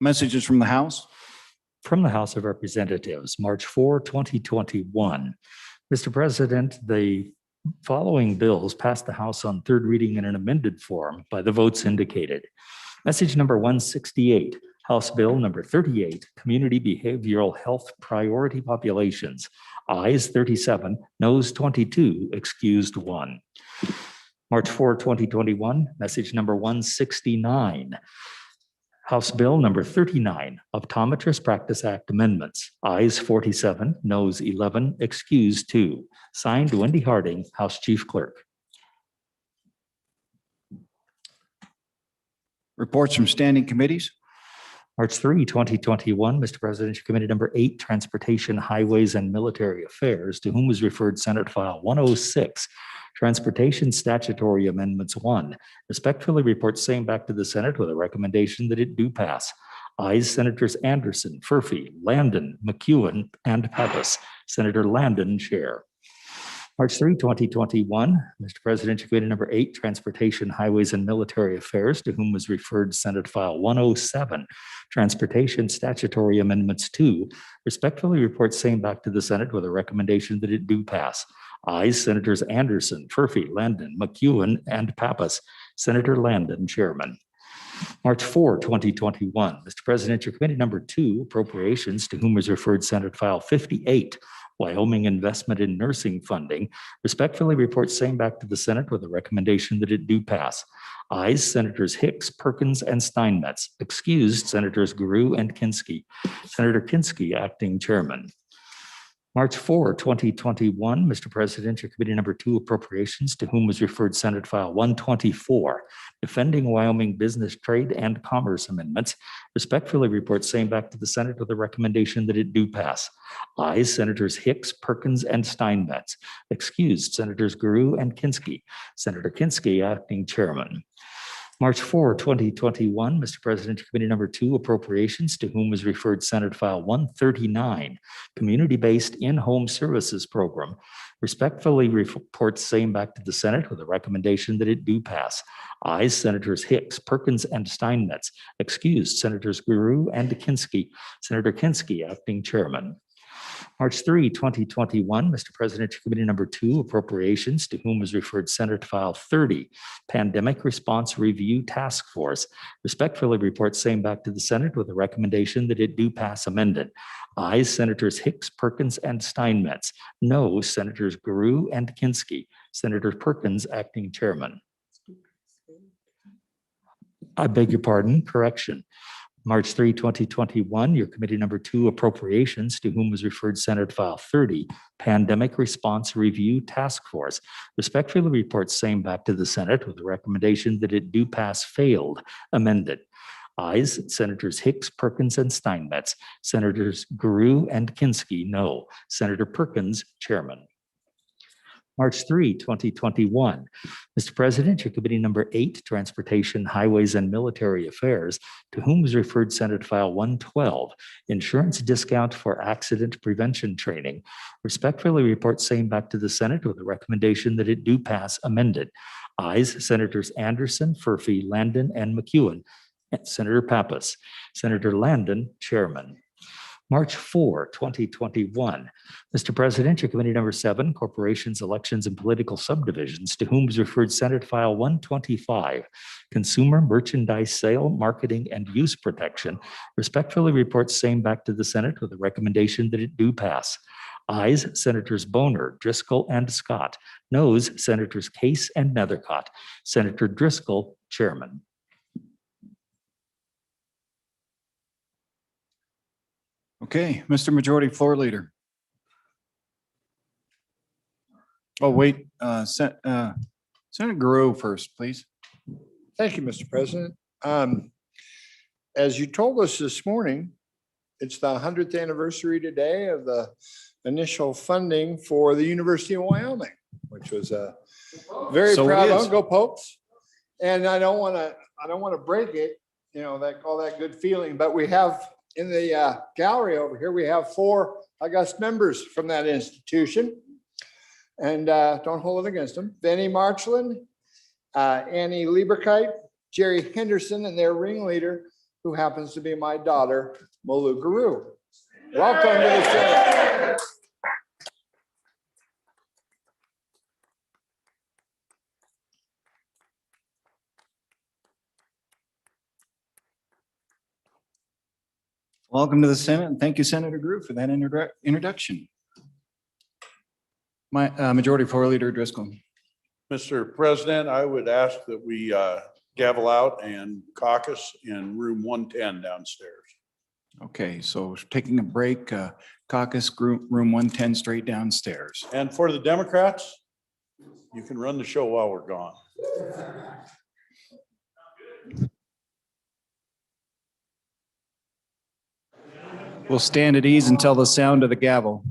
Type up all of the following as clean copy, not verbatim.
Messages from the House. From the House of Representatives, March 4, 2021. Mr. President, the following bills passed the House on third reading in an amended form by the votes indicated. Message number 168, House Bill number 38, Community Behavioral Health Priority Populations. Ayes 37, noes 22, excused 1. March 4, 2021, message number 169. House Bill number 39, Optometrist Practice Act Amendments. Ayes 47, noes 11, excused 2. Signed, Wendy Harding, House Chief Clerk. Reports from standing committees. March 3, 2021, Mr. President, Committee number 8, Transportation, Highways, and Military Affairs, to whom was referred Senate File 106, Transportation Statutory Amendments 1. Respectfully report same back to the Senate with a recommendation that it do pass. Ayes Senators Anderson, Furphy, Landon, McEwen, and Pappas. Senator Landon, Chair. March 3, 2021, Mr. President, Committee number 8, Transportation, Highways, and Military Affairs, to whom was referred Senate File 107, Transportation Statutory Amendments 2. Respectfully report same back to the Senate with a recommendation that it do pass. Ayes Senators Anderson, Furphy, Landon, McEwen, and Pappas. Senator Landon, Chairman. March 4, 2021, Mr. President, your Committee number 2, Appropriations, to whom was referred Senate File 58, Wyoming Investment in Nursing Funding. Respectfully report same back to the Senate with a recommendation that it do pass. Ayes Senators Hicks, Perkins, and Steinmetz. Excused Senators Guru and Kinski. Senator Kinski, acting chairman. March 4, 2021, Mr. President, your Committee number 2, Appropriations, to whom was referred Senate File 124, Defending Wyoming Business, Trade, and Commerce Amendments. Respectfully report same back to the Senate with a recommendation that it do pass. Ayes Senators Hicks, Perkins, and Steinmetz. Excused Senators Guru and Kinski. Senator Kinski, acting chairman. March 4, 2021, Mr. President, Committee number 2, Appropriations, to whom was referred Senate File 139, Community-Based In-Home Services Program. Respectfully report same back to the Senate with a recommendation that it do pass. Ayes Senators Hicks, Perkins, and Steinmetz. Excused Senators Guru and Kinski. Senator Kinski, acting chairman. March 3, 2021, Mr. President, Committee number 2, Appropriations, to whom was referred Senate File 30, Pandemic Response Review Task Force. Respectfully report same back to the Senate with a recommendation that it do pass amended. Ayes Senators Hicks, Perkins, and Steinmetz. No Senators Guru and Kinski. Senator Perkins, acting chairman. I beg your pardon, correction. March 3, 2021, your Committee number 2, Appropriations, to whom was referred Senate File 30, Pandemic Response Review Task Force. Respectfully report same back to the Senate with a recommendation that it do pass failed, amended. Ayes Senators Hicks, Perkins, and Steinmetz. Senators Guru and Kinski, no. Senator Perkins, chairman. March 3, 2021. Mr. President, your Committee number 8, Transportation, Highways, and Military Affairs, to whom was referred Senate File 112, Insurance Discount for Accident Prevention Training. Respectfully report same back to the Senate with a recommendation that it do pass amended. Ayes Senators Anderson, Furphy, Landon, and McEwen. Senator Pappas. Senator Landon, chairman. March 4, 2021. Mr. President, your Committee number 7, Corporations, Elections, and Political Subdivisions, to whom is referred Senate File 125, Consumer Merchandise Sale, Marketing, and Use Protection. Respectfully reports same back to the Senate with a recommendation that it do pass. Ayes Senators Boner, Driscoll, and Scott. Noes Senators Case and Nethercott. Senator Driscoll, chairman. Okay, Mr. Majority Floor Leader. Oh, wait, Senator Guru first, please. Thank you, Mr. President. As you told us this morning, it's the 100th anniversary today of the initial funding for the University of Wyoming, which was a very proud moment. Go Pokes. And I don't want to break it, you know, all that good feeling, but we have in the gallery over here, we have 4 august members from that institution. And don't hold it against them. Benny Marchland, Annie Lieberkite, Jerry Henderson, and their ringleader, who happens to be my daughter, Molu Guru. Welcome to the Senate. Welcome to the Senate, and thank you, Senator Grew, for that introduction. My Majority Floor Leader Driscoll. Mr. President, I would ask that we gavel out and caucus in room 110 downstairs. Okay, so taking a break, caucus group, room 110, straight downstairs. And for the Democrats, you can run the show while we're gone. We'll stand at ease until the sound of the gavel.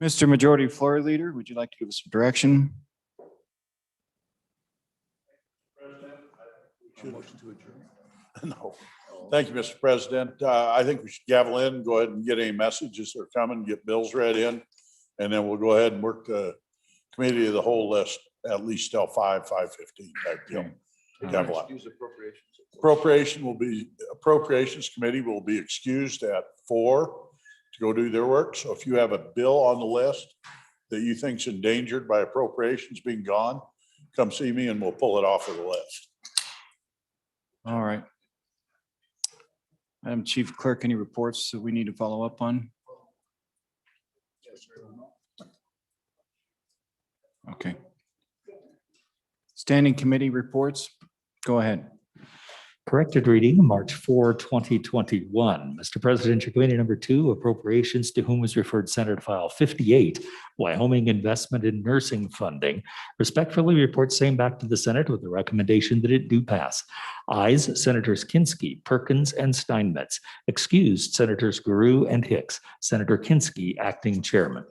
Mr. Majority Floor Leader, would you like to give us some direction? No. Thank you, Mr. President. I think we should gavel in, go ahead and get any messages that are coming, get bills read in. And then we'll go ahead and work the committee of the whole list at least till 5:15 type deal. Gavel out. Appropriations Committee will be excused at 4 to go do their work. So if you have a bill on the list that you think's endangered by appropriations being gone, come see me and we'll pull it off of the list. All right. Madam Chief Clerk, any reports that we need to follow up on? Okay. Standing committee reports, go ahead. Corrected reading, March 4, 2021. Mr. President, your committee number 2, appropriations, to whom was referred Senate File 58, Wyoming Investment in Nursing Funding. Respectfully report same back to the Senate with the recommendation that it do pass. Ayes, Senators Kinski, Perkins, and Steinmetz. Excused, Senators Guru and Hicks. Senator Kinski, acting chairman.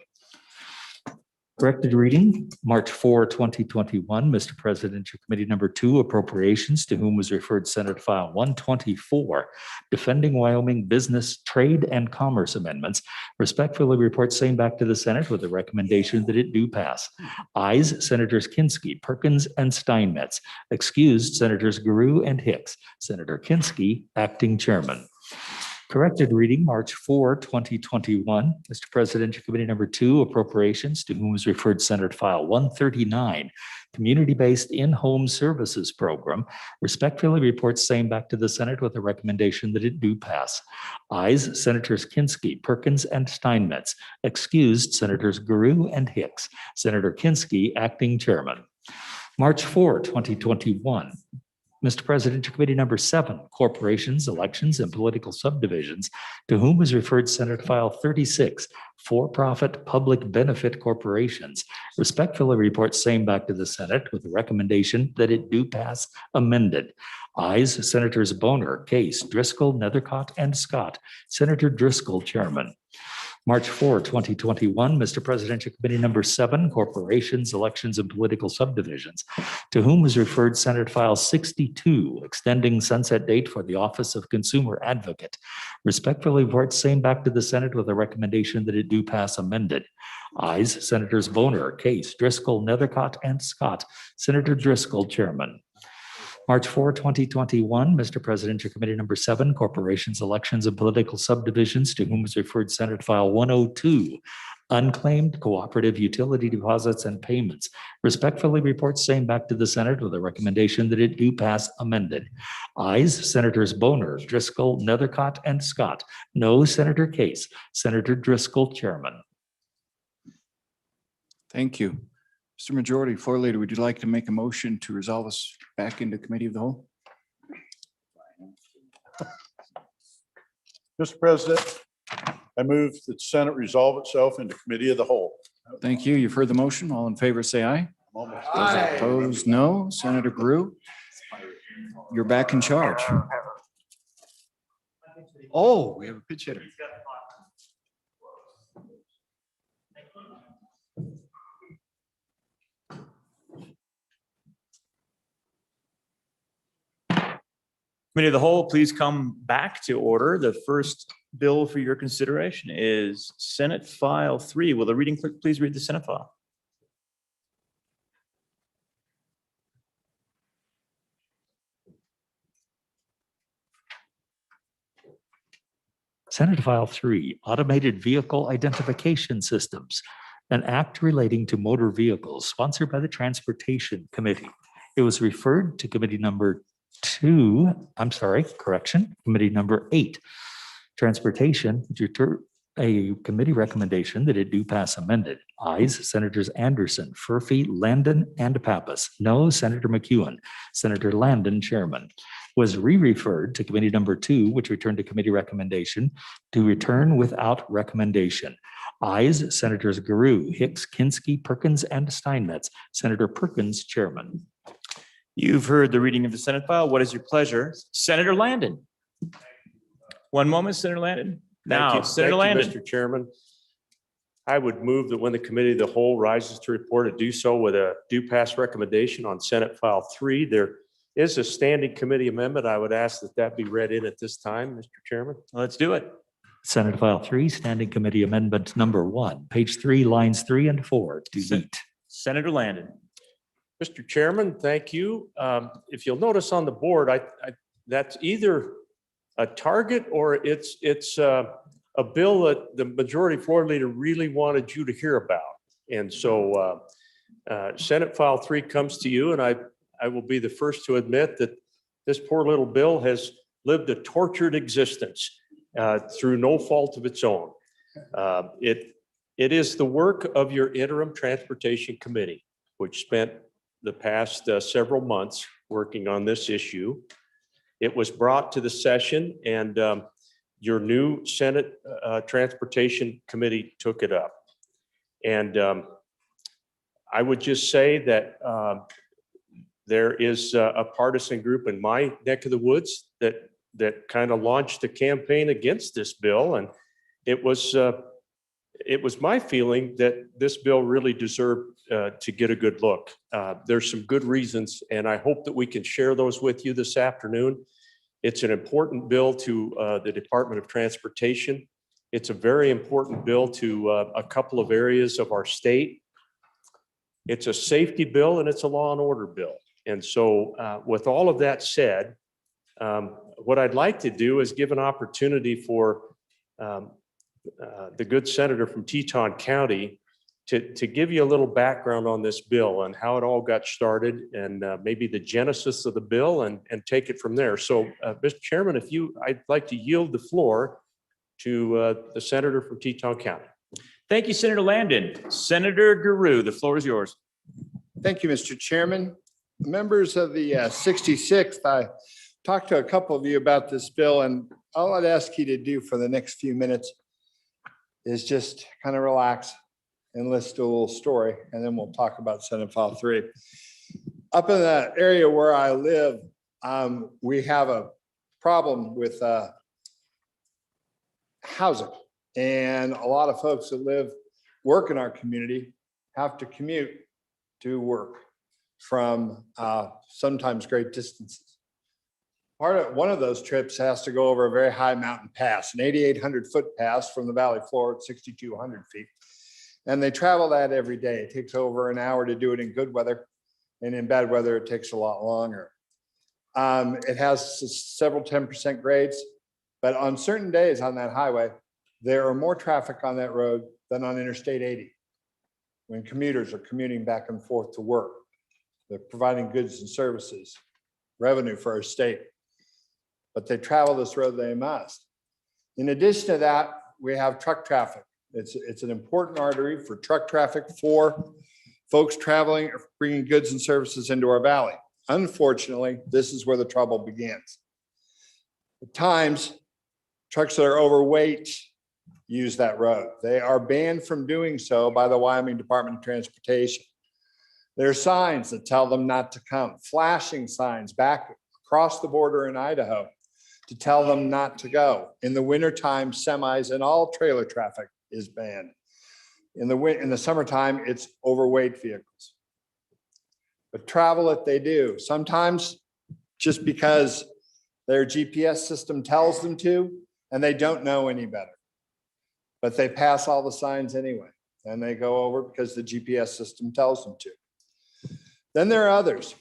Corrected reading, March 4, 2021. Mr. President, your committee number 2, appropriations, to whom was referred Senate File 124, defending Wyoming business, trade, and commerce amendments. Respectfully report same back to the Senate with a recommendation that it do pass. Ayes, Senators Kinski, Perkins, and Steinmetz. Excused, Senators Guru and Hicks. Senator Kinski, acting chairman. Corrected reading, March 4, 2021. Mr. President, your committee number 2, appropriations, to whom was referred Senate File 139, community-based in-home services program. Respectfully reports same back to the Senate with a recommendation that it do pass. Ayes, Senators Kinski, Perkins, and Steinmetz. Excused, Senators Guru and Hicks. Senator Kinski, acting chairman. March 4, 2021. Mr. President, your committee number 7, corporations, elections, and political subdivisions, to whom was referred Senate File 36, for-profit public benefit corporations. Respectfully report same back to the Senate with a recommendation that it do pass amended. Ayes, Senators Boner, Case, Driscoll, Nethercott, and Scott. Senator Driscoll, chairman. March 4, 2021, Mr. President, your committee number 7, corporations, elections, and political subdivisions, to whom was referred Senate File 62, extending sunset date for the Office of Consumer Advocate. Respectfully report same back to the Senate with a recommendation that it do pass amended. Ayes, Senators Boner, Case, Driscoll, Nethercott, and Scott. Senator Driscoll, chairman. March 4, 2021, Mr. President, your committee number 7, corporations, elections, and political subdivisions, to whom was referred Senate File 102, unclaimed cooperative utility deposits and payments. Respectfully report same back to the Senate with a recommendation that it do pass amended. Ayes, Senators Boner, Driscoll, Nethercott, and Scott. No, Senator Case. Senator Driscoll, chairman. Thank you. Mr. Majority Floor Leader, would you like to make a motion to resolve us back into committee of the whole? Mr. President, I move that the Senate resolve itself into committee of the whole. Thank you. You've heard the motion. All in favor, say aye. Those opposed, no. Senator Gru, you're back in charge. Oh, we have a pitch hitter. Committee of the whole, please come back to order. The first bill for your consideration is Senate File 3. Will the reading clerk please read the Senate file? Senate File 3, automated vehicle identification systems, an act relating to motor vehicles, sponsored by the Transportation Committee. It was referred to committee number 2, committee number 8, Transportation, which a committee recommendation that it do pass amended. Ayes, Senators Anderson, Furphy, Landon, and Pappas. No, Senator McEwen. Senator Landon, chairman. Was re-referred to committee number 2, which returned to committee recommendation to return without recommendation. Ayes, Senators Guru, Hicks, Kinski, Perkins, and Steinmetz. Senator Perkins, chairman. You've heard the reading of the Senate file. What is your pleasure? Senator Landon. One moment, Senator Landon. Now, Senator Landon. Mr. Chairman. I would move that when the committee of the whole rises to report, to do so with a due pass recommendation on Senate File 3. There is a standing committee amendment. I would ask that that be read in at this time, Mr. Chairman. Let's do it. Senate File 3, Standing Committee Amendment number 1, page 3, lines 3 and 4, delete. Senator Landon. Mr. Chairman, thank you. If you'll notice on the board, that's either a target or it's a bill that the majority floor leader really wanted you to hear about. And so Senate File 3 comes to you, and I will be the first to admit that this poor little bill has lived a tortured existence through no fault of its own. It is the work of your interim transportation committee, which spent the past several months working on this issue. It was brought to the session, and your new Senate Transportation Committee took it up. And I would just say that there is a partisan group in my neck of the woods that kind of launched a campaign against this bill. And it was my feeling that this bill really deserved to get a good look. There's some good reasons, and I hope that we can share those with you this afternoon. It's an important bill to the Department of Transportation. It's a very important bill to a couple of areas of our state. It's a safety bill and it's a law and order bill. And so with all of that said, what I'd like to do is give an opportunity for the good senator from Teton County to give you a little background on this bill and how it all got started, and maybe the genesis of the bill, and take it from there. So, Mr. Chairman, I'd like to yield the floor to the senator from Teton County. Thank you, Senator Landon. Senator Guru, the floor is yours. Thank you, Mr. Chairman. Members of the 66th, I talked to a couple of you about this bill, and all I'd ask you to do for the next few minutes is just kind of relax and listen to a little story, and then we'll talk about Senate File 3. Up in the area where I live, we have a problem with housing, and a lot of folks that work in our community have to commute to work from sometimes great distances. One of those trips has to go over a very high mountain pass, an 8,800-foot pass from the valley floor at 6,200 feet. And they travel that every day. It takes over an hour to do it in good weather, and in bad weather, it takes a lot longer. It has several 10% grades, but on certain days on that highway, there are more traffic on that road than on Interstate 80 when commuters are commuting back and forth to work. They're providing goods and services, revenue for our state, but they travel this road they must. In addition to that, we have truck traffic. It's an important artery for truck traffic for folks traveling, or bringing goods and services into our valley. Unfortunately, this is where the trouble begins. At times, trucks that are overweight use that road. They are banned from doing so by the Wyoming Department of Transportation. There are signs that tell them not to come, flashing signs back across the border in Idaho to tell them not to go. In the wintertime, semis and all trailer traffic is banned. In the summertime, it's overweight vehicles. But travel it they do, sometimes just because their GPS system tells them to, and they don't know any better. But they pass all the signs anyway, and they go over because the GPS system tells them to. Then there are others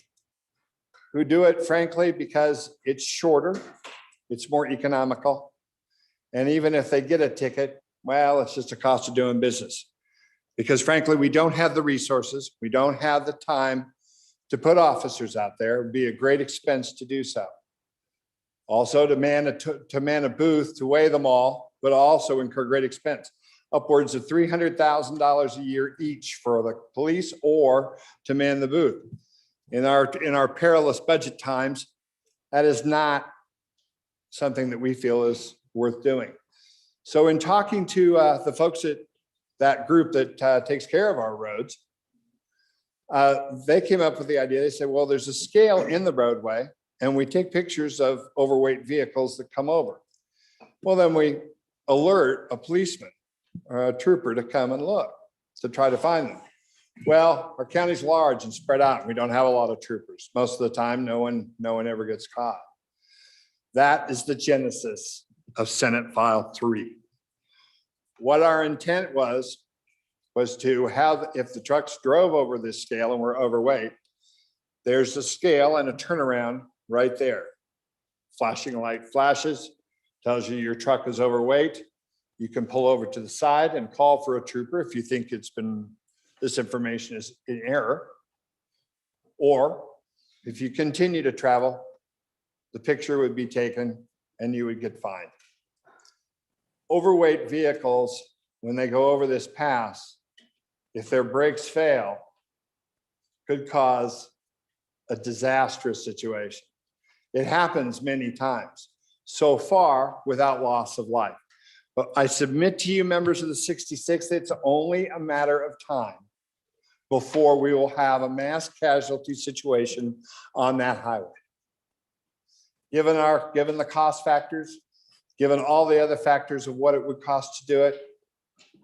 who do it, frankly, because it's shorter, it's more economical, and even if they get a ticket, well, it's just a cost of doing business. Because frankly, we don't have the resources, we don't have the time to put officers out there. It'd be a great expense to do so. Also to man a booth to weigh them all, but also incur great expense. Upwards of $300,000 a year each for the police or to man the booth. In our perilous budget times, that is not something that we feel is worth doing. So in talking to the folks at that group that takes care of our roads, they came up with the idea. They said, well, there's a scale in the roadway and we take pictures of overweight vehicles that come over. Well, then we alert a policeman or a trooper to come and look, to try to find them. Well, our county's large and spread out. We don't have a lot of troopers. Most of the time, no one ever gets caught. That is the genesis of Senate File 3. What our intent was to have, if the trucks drove over this scale and were overweight, there's a scale and a turnaround right there. Flashing light flashes, tells you your truck is overweight. You can pull over to the side and call for a trooper if you think this information is in error. Or if you continue to travel, the picture would be taken and you would get fined. Overweight vehicles, when they go over this pass, if their brakes fail, could cause a disastrous situation. It happens many times, so far without loss of life. But I submit to you, members of the 66, it's only a matter of time before we will have a mass casualty situation on that highway. Given the cost factors, given all the other factors of what it would cost to do it,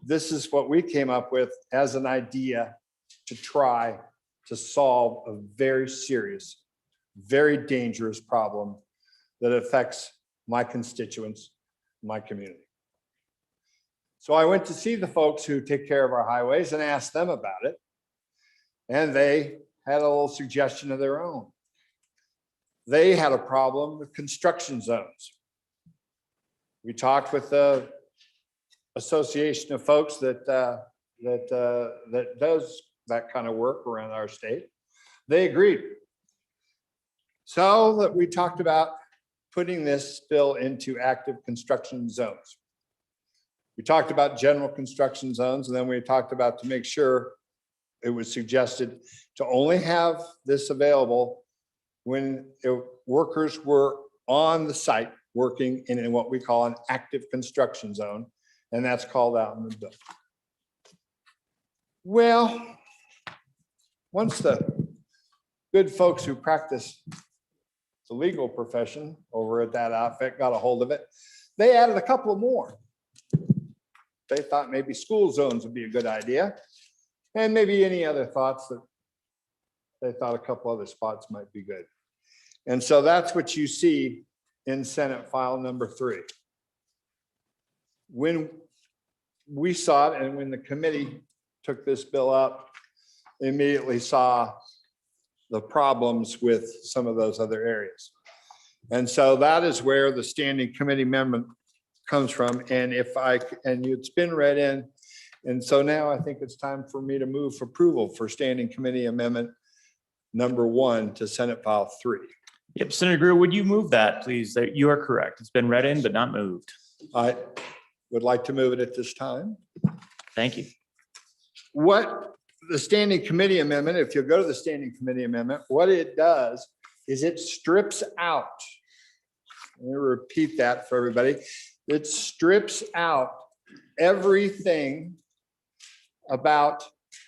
this is what we came up with as an idea to try to solve a very serious, very dangerous problem that affects my constituents, my community. So I went to see the folks who take care of our highways and asked them about it. And they had a little suggestion of their own. They had a problem with construction zones. We talked with the association of folks that does that kind of work around our state. They agreed. So that we talked about putting this bill into active construction zones. We talked about general construction zones, and then we talked about, to make sure, it was suggested to only have this available when workers were on the site working in what we call an active construction zone, and that's called out in the bill. Well, once the good folks who practice the legal profession over at that outfit got a hold of it, they added a couple more. They thought maybe school zones would be a good idea, and maybe any other thoughts that they thought a couple other spots might be good. And so that's what you see in Senate File number 3. When we saw it and when the committee took this bill up, immediately saw the problems with some of those other areas. And so that is where the standing committee amendment comes from. And it's been read in. And so now I think it's time for me to move for approval for standing committee amendment number 1 to Senate File 3. Yep, Senator Greer, would you move that, please? That you are correct. It's been read in, but not moved. I would like to move it at this time. Thank you. What the standing committee amendment, if you'll go to the standing committee amendment, what it does is it strips out, let me repeat that for everybody. It strips out everything about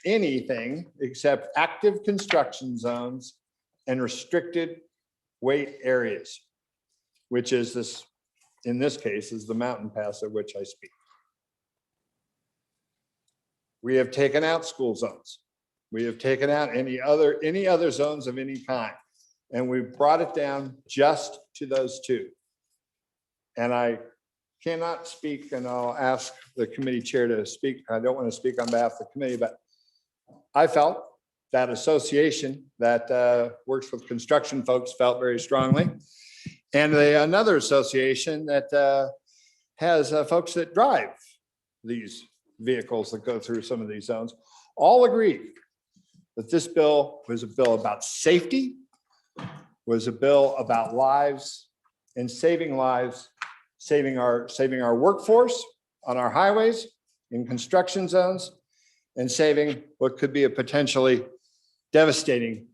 anything except active construction zones and restricted weight areas, which is this, in this case, is the mountain pass of which I speak. We have taken out school zones. We have taken out any other zones of any kind. And we've brought it down just to those 2. And I cannot speak, and I'll ask the committee chair to speak. I don't want to speak on behalf of the committee, but I felt that association that works with construction folks felt very strongly. And another association that has folks that drive these vehicles that go through some of these zones, all agreed that this bill was a bill about safety, was a bill about lives and saving lives, saving our workforce on our highways, in construction zones, and saving what could be a potentially devastating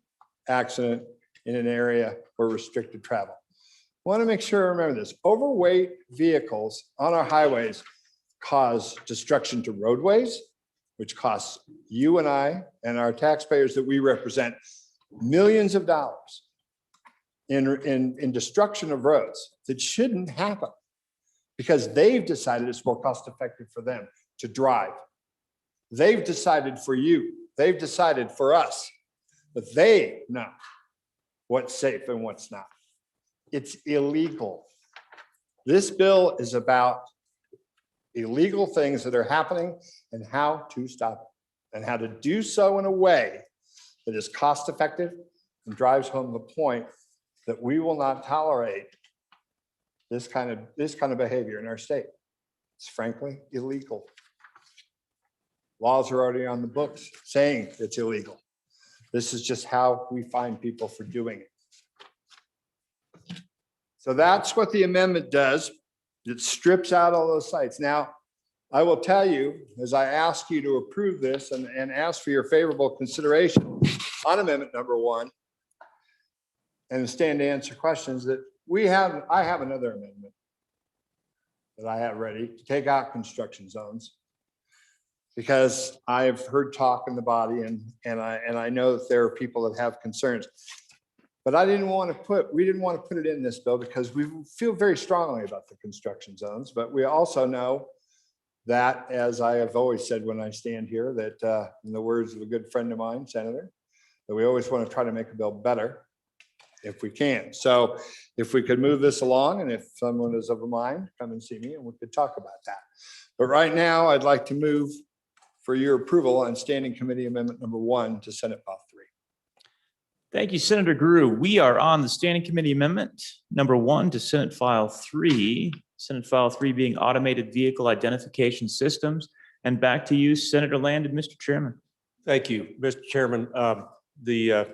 accident in an area where restricted travel. I want to make sure I remember this. Overweight vehicles on our highways cause destruction to roadways, which costs you and I and our taxpayers that we represent millions of dollars in destruction of roads that shouldn't happen. because they've decided it's more cost effective for them to drive. They've decided for you, they've decided for us, that they know what's safe and what's not. It's illegal. This bill is about illegal things that are happening and how to stop it, and how to do so in a way that is cost effective and drives home the point that we will not tolerate this kind of behavior in our state. It's frankly illegal. Laws are already on the books saying it's illegal. This is just how we find people for doing it. So that's what the amendment does. It strips out all those sites. Now, I will tell you, as I ask you to approve this and ask for your favorable consideration on amendment number 1, and stand to answer questions, that I have another amendment that I have ready to take out construction zones, because I've heard talk in the body and I know that there are people that have concerns. But we didn't want to put it in this bill because we feel very strongly about the construction zones, but we also know that, as I have always said when I stand here, that in the words of a good friend of mine, Senator, that we always want to try to make a bill better if we can. So if we could move this along, and if someone is of a mind, come and see me and we could talk about that. But right now, I'd like to move for your approval on Standing Committee Amendment number 1 to Senate File 3. Thank you, Senator Grew. We are on the Standing Committee Amendment number 1 to Senate File 3. Senate File 3 being Automated Vehicle Identification Systems. And back to you, Senator Landon, Mr. Chairman. Thank you, Mr. Chairman. The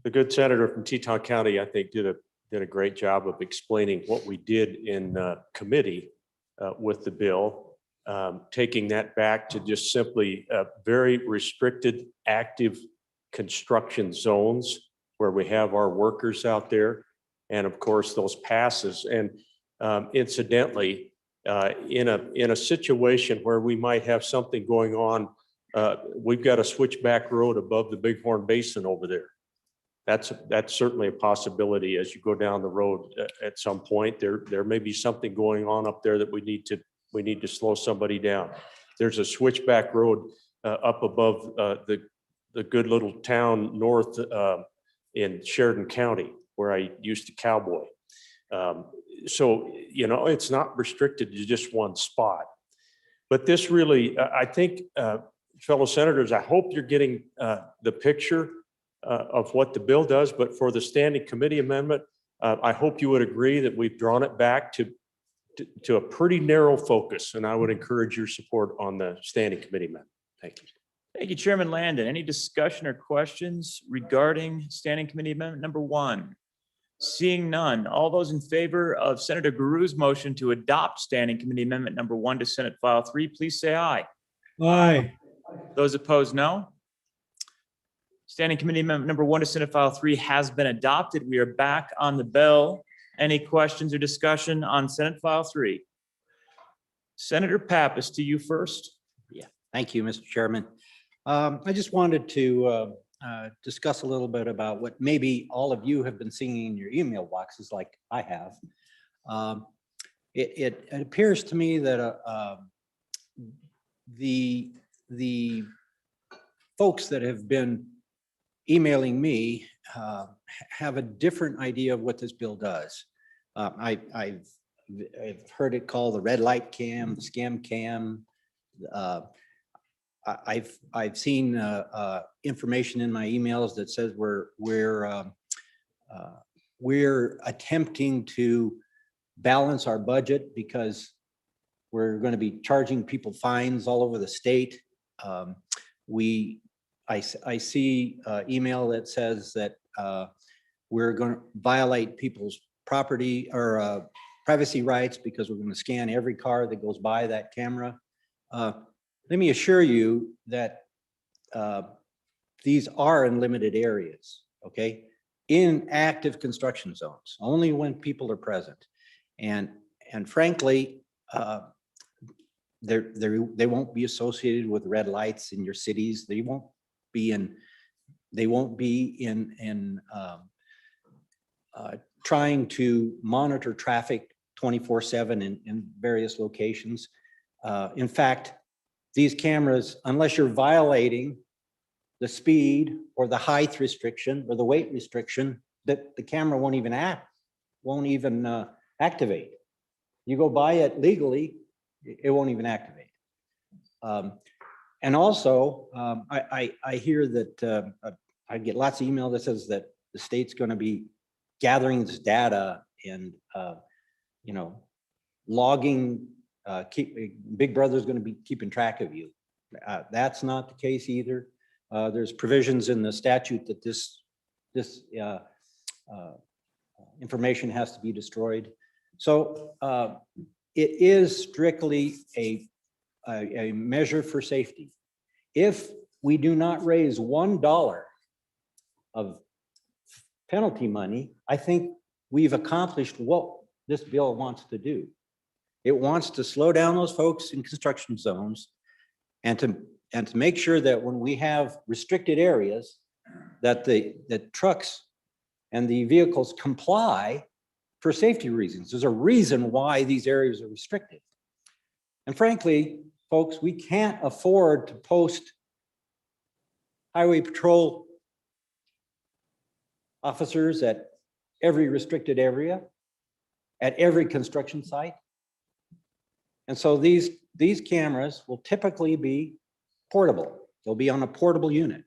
good senator from Teton County, I think, did a great job of explaining what we did in committee with the bill, taking that back to just simply very restricted active construction zones where we have our workers out there, and of course those passes. And incidentally, in a situation where we might have something going on, we've got a switchback road above the Bighorn Basin over there. That's certainly a possibility as you go down the road at some point. There may be something going on up there that we need to slow somebody down. There's a switchback road up above the good little town north in Sheridan County where I used to cowboy. So, it's not restricted to just one spot. But this really, I think, fellow senators, I hope you're getting the picture of what the bill does. But for the Standing Committee Amendment, I hope you would agree that we've drawn it back to a pretty narrow focus. And I would encourage your support on the Standing Committee Amendment. Thank you. Thank you, Chairman Landon. Any discussion or questions regarding Standing Committee Amendment number 1? Seeing none, all those in favor of Senator Guru's motion to adopt Standing Committee Amendment number 1 to Senate File 3, please say aye. Aye. Those opposed, no. Standing Committee Amendment number 1 to Senate File 3 has been adopted. We are back on the bill. Any questions or discussion on Senate File 3? Senator Pappas, to you first. Yeah, thank you, Mr. Chairman. I just wanted to discuss a little bit about what maybe all of you have been seeing in your email boxes like I have. It appears to me that the folks that have been emailing me have a different idea of what this bill does. I've heard it called the red light cam, the scam cam. I've seen information in my emails that says we're attempting to balance our budget because we're going to be charging people fines all over the state. I see email that says that we're going to violate people's property or privacy rights because we're going to scan every car that goes by that camera. Let me assure you that these are in limited areas, okay? In active construction zones, only when people are present. And frankly, they won't be associated with red lights in your cities. They won't be in trying to monitor traffic 24/7 in various locations. In fact, these cameras, unless you're violating the speed or the height restriction or the weight restriction, that the camera won't even activate. You go buy it legally, it won't even activate. And also, I hear that I get lots of email that says that the state's going to be gathering this data and logging. Big Brother's going to be keeping track of you. That's not the case either. There's provisions in the statute that this information has to be destroyed. So it is strictly a measure for safety. If we do not raise $1 of penalty money, I think we've accomplished what this bill wants to do. It wants to slow down those folks in construction zones and to make sure that when we have restricted areas, that the trucks and the vehicles comply for safety reasons. There's a reason why these areas are restricted. And frankly, folks, we can't afford to post highway patrol officers at every restricted area, at every construction site. And so these cameras will typically be portable. They'll be on a portable unit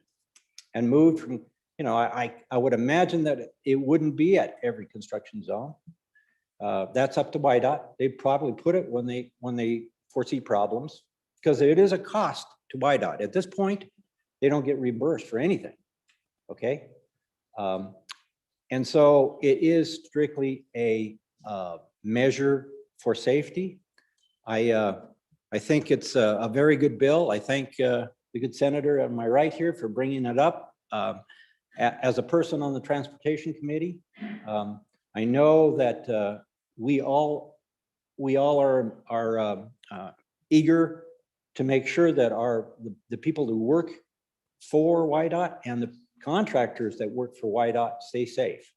and moved from, I would imagine that it wouldn't be at every construction zone. That's up to YDOT. They probably put it when they foresee problems, because it is a cost to YDOT. At this point, they don't get reimbursed for anything. Okay. And so it is strictly a measure for safety. I think it's a very good bill. I thank the good senator on my right here for bringing it up. As a person on the Transportation Committee, I know that we all are eager to make sure that the people who work for YDOT and the contractors that work for YDOT stay safe.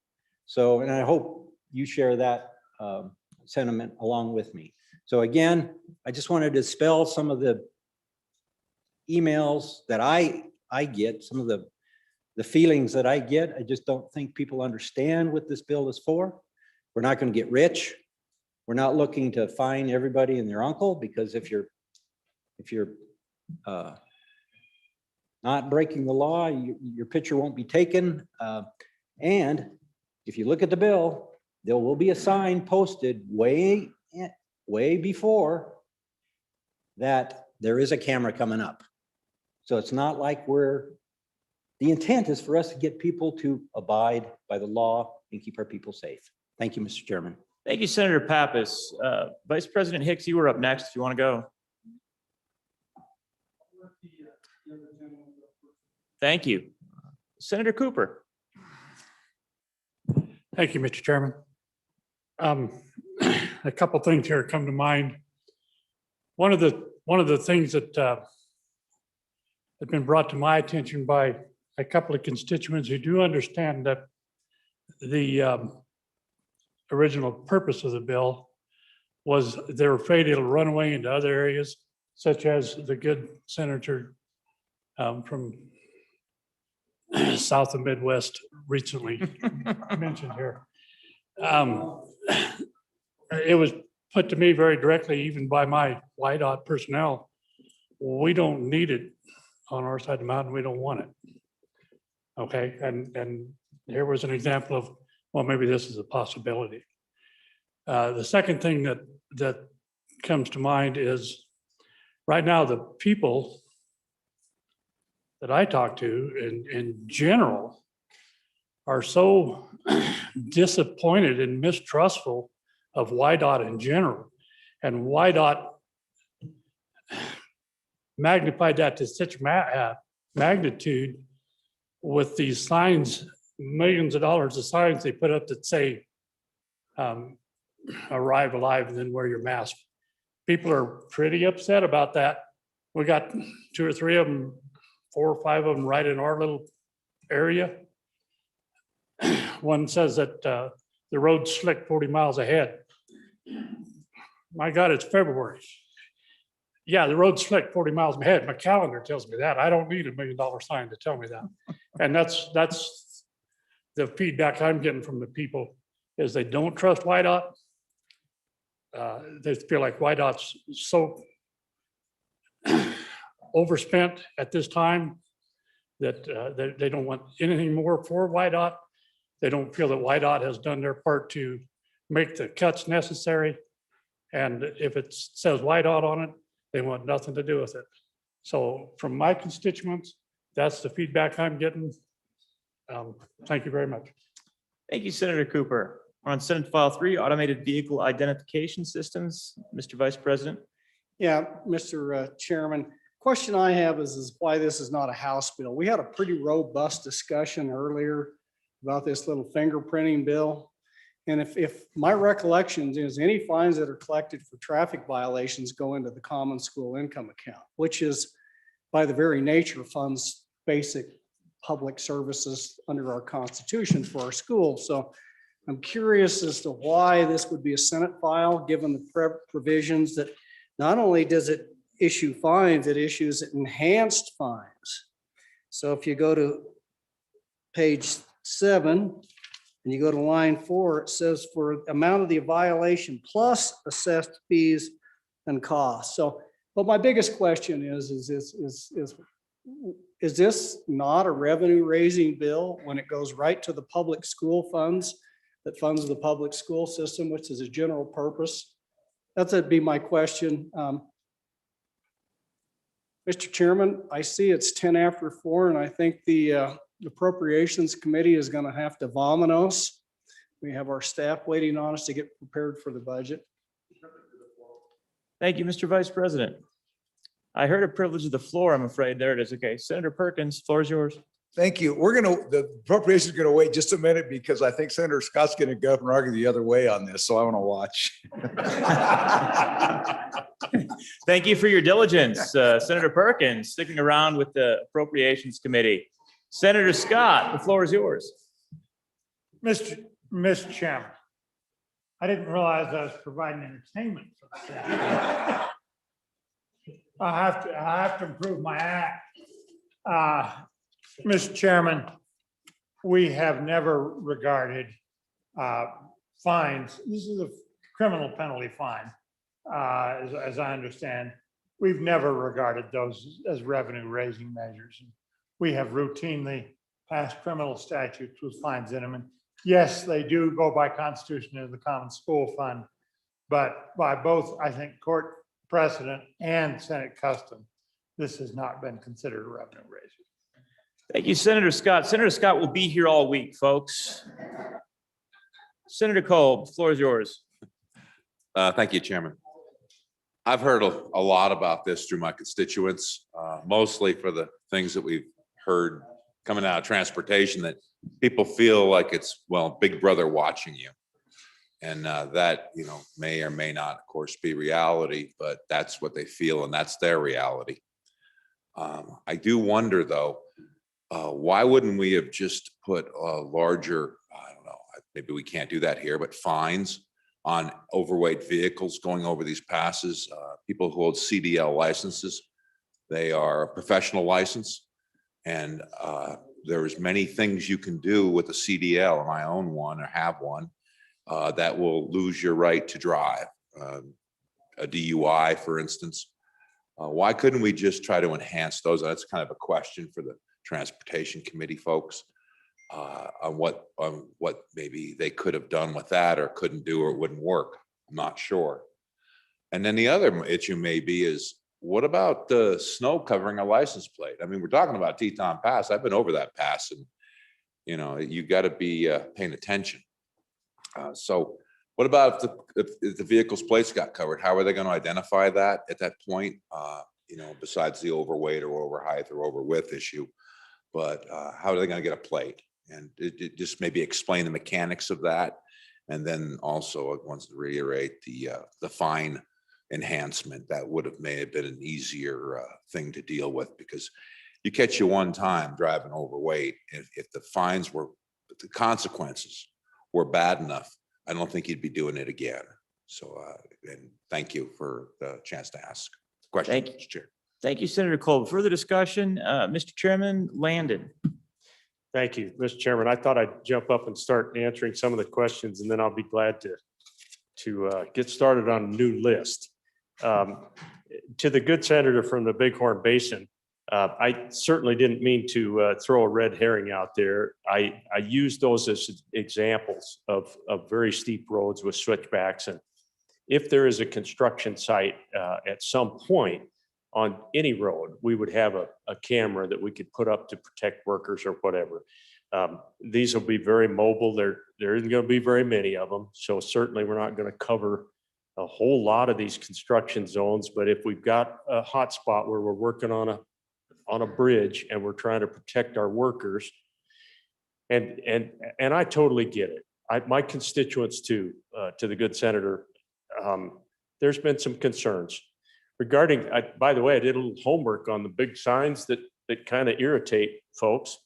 So, and I hope you share that sentiment along with me. So again, I just wanted to dispel some of the emails that I get, some of the feelings that I get. I just don't think people understand what this bill is for. We're not going to get rich. We're not looking to fine everybody and their uncle, because if you're not breaking the law, your picture won't be taken. And if you look at the bill, there will be a sign posted way before that there is a camera coming up. So it's not like the intent is for us to get people to abide by the law and keep our people safe. Thank you, Mr. Chairman. Thank you, Senator Pappas. Vice President Hicks, you were up next if you want to go. Thank you. Senator Cooper. Thank you, Mr. Chairman. A couple things here come to mind. One of the things that have been brought to my attention by a couple of constituents who do understand that the original purpose of the bill was they're afraid it'll run away into other areas, such as the good senator from south of Midwest recently mentioned here. It was put to me very directly, even by my YDOT personnel, we don't need it on our side of the mountain. We don't want it. Okay, and here was an example of, well, maybe this is a possibility. The second thing that comes to mind is right now the people that I talk to in general are so disappointed and mistrustful of YDOT in general. And YDOT magnified that to such magnitude with these signs, millions of dollars of signs they put up that say, arrive alive and then wear your mask. People are pretty upset about that. We got 2 or 3 of them, 4 or 5 of them right in our little area. One says that the road's slick 40 miles ahead. My God, it's February. Yeah, the road's slick 40 miles ahead. My calendar tells me that. I don't need $1 million sign to tell me that. And that's the feedback I'm getting from the people is they don't trust YDOT. They feel like YDOT's so overspent at this time that they don't want anything more for YDOT. They don't feel that YDOT has done their part to make the cuts necessary. And if it says YDOT on it, they want nothing to do with it. So from my constituents, that's the feedback I'm getting. Thank you very much. Thank you, Senator Cooper. We're on Senate File 3, Automated Vehicle Identification Systems. Mr. Vice President. Yeah, Mr. Chairman, question I have is why this is not a House bill. We had a pretty robust discussion earlier about this little fingerprinting bill. And if my recollection is any fines that are collected for traffic violations go into the common school income account, which is by the very nature funds basic public services under our Constitution for our schools. So I'm curious as to why this would be a Senate file, given the provisions that not only does it issue fines, it issues enhanced fines. So if you go to page 7, and you go to line 4, it says for amount of the violation plus assessed fees and costs. So, but my biggest question is this not a revenue raising bill when it goes right to the public school funds that funds the public school system, which is a general purpose? That'd be my question. Mr. Chairman, I see it's 10 after 4, and I think the Appropriations Committee is going to have to vomit us. We have our staff waiting on us to get prepared for the budget. Thank you, Mr. Vice President. I heard a privilege of the floor, I'm afraid. There it is. Okay, Senator Perkins, floor is yours. Thank you. The appropriation is going to wait just a minute because I think Senator Scott's going to go up and argue the other way on this. So I want to watch. Thank you for your diligence, Senator Perkins, sticking around with the Appropriations Committee. Senator Scott, the floor is yours. Mr. Chairman, I didn't realize I was providing entertainment for the staff. I have to improve my act. Mr. Chairman, we have never regarded fines. This is a criminal penalty fine, as I understand. We've never regarded those as revenue raising measures. We have routinely passed criminal statutes with fines in them. And yes, they do go by Constitution into the Common School Fund, but by both, I think, court precedent and Senate custom, this has not been considered a revenue raiser. Thank you, Senator Scott. Senator Scott will be here all week, folks. Senator Kolb, the floor is yours. Thank you, Chairman. I've heard a lot about this through my constituents, mostly for the things that we've heard coming out of transportation, that people feel like it's, well, Big Brother watching you. And that, may or may not, of course, be reality, but that's what they feel and that's their reality. I do wonder, though, why wouldn't we have just put a larger, I don't know, maybe we can't do that here, but fines on overweight vehicles going over these passes, people who hold CDL licenses. They are a professional license. And there's many things you can do with a CDL, and I own one or have one, that will lose your right to drive. A DUI, for instance. Why couldn't we just try to enhance those? That's kind of a question for the Transportation Committee folks on what maybe they could have done with that or couldn't do or it wouldn't work. I'm not sure. And then the other issue maybe is, what about the snow covering a license plate? I mean, we're talking about Teton Pass. I've been over that pass, and you got to be paying attention. So what about if the vehicle's plates got covered? How are they going to identify that at that point? Besides the overweight or overheight or over width issue, but how are they going to get a plate? And it just maybe explain the mechanics of that. And then also I want to reiterate the fine enhancement that may have been an easier thing to deal with, because you catch you one time driving overweight. If the consequences were bad enough, I don't think you'd be doing it again. So, and thank you for the chance to ask questions, Thank you. Mr. Chair. Thank you, Senator Cole. Further discussion, Mr. Chairman, Landon. Thank you, Mr. Chairman. I thought I'd jump up and start answering some of the questions, and then I'll be glad to get started on a new list. To the good senator from the Bighorn Basin, I certainly didn't mean to throw a red herring out there. I used those as examples of very steep roads with switchbacks. And if there is a construction site at some point on any road, we would have a camera that we could put up to protect workers or whatever. These will be very mobile. There isn't going to be very many of them. So certainly we're not going to cover a whole lot of these construction zones. But if we've got a hot spot where we're working on a bridge and we're trying to protect our workers, and I totally get it. My constituents too, to the good senator, there's been some concerns regarding, by the way, I did a little homework on the big signs that kind of irritate folks.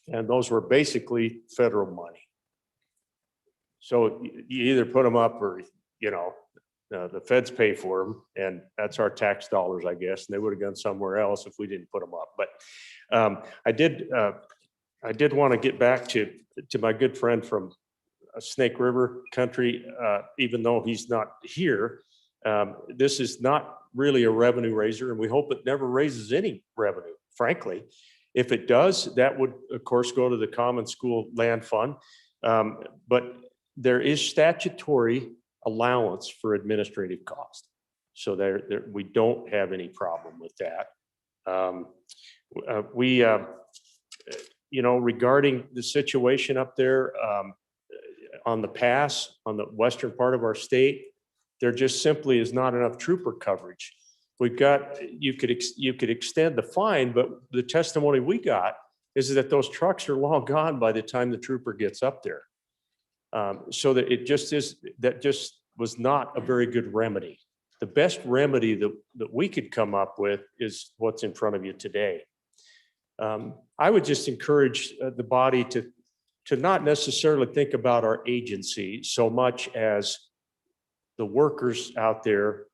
And those were basically federal money. So you either put them up or, the feds pay for them, and that's our tax dollars, I guess, and they would have gone somewhere else if we didn't put them up. But I did want to get back to my good friend from Snake River country, even though he's not here. This is not really a revenue raiser, and we hope it never raises any revenue, frankly. If it does, that would, of course, go to the Common School Land Fund. But there is statutory allowance for administrative cost. So we don't have any problem with that. Regarding the situation up there on the pass, on the western part of our state, there just simply is not enough trooper coverage. We've got, you could extend the fine, but the testimony we got is that those trucks are long gone by the time the trooper gets up there. So that just was not a very good remedy. The best remedy that we could come up with is what's in front of you today. I would just encourage the body to not necessarily think about our agency so much as the workers out there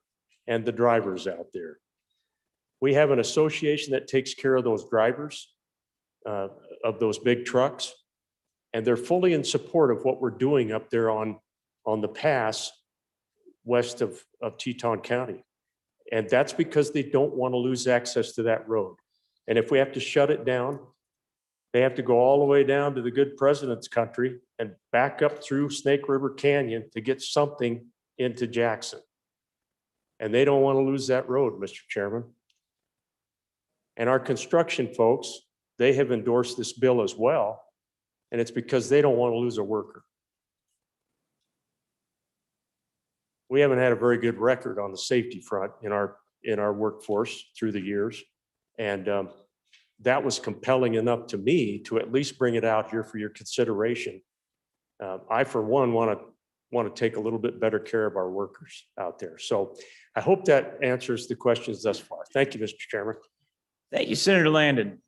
and the drivers out there. We have an association that takes care of those drivers of those big trucks, and they're fully in support of what we're doing up there on the pass west of Teton County. And that's because they don't want to lose access to that road. And if we have to shut it down, they have to go all the way down to the good president's country and back up through Snake River Canyon to get something into Jackson. And they don't want to lose that road, Mr. Chairman. And our construction folks, they have endorsed this bill as well. And it's because they don't want to lose a worker. We haven't had a very good record on the safety front in our workforce through the years. And that was compelling enough to me to at least bring it out here for your consideration. I, for one, want to take a little bit better care of our workers out there. So I hope that answers the questions thus far. Thank you, Mr. Chairman. Thank you, Senator Landon.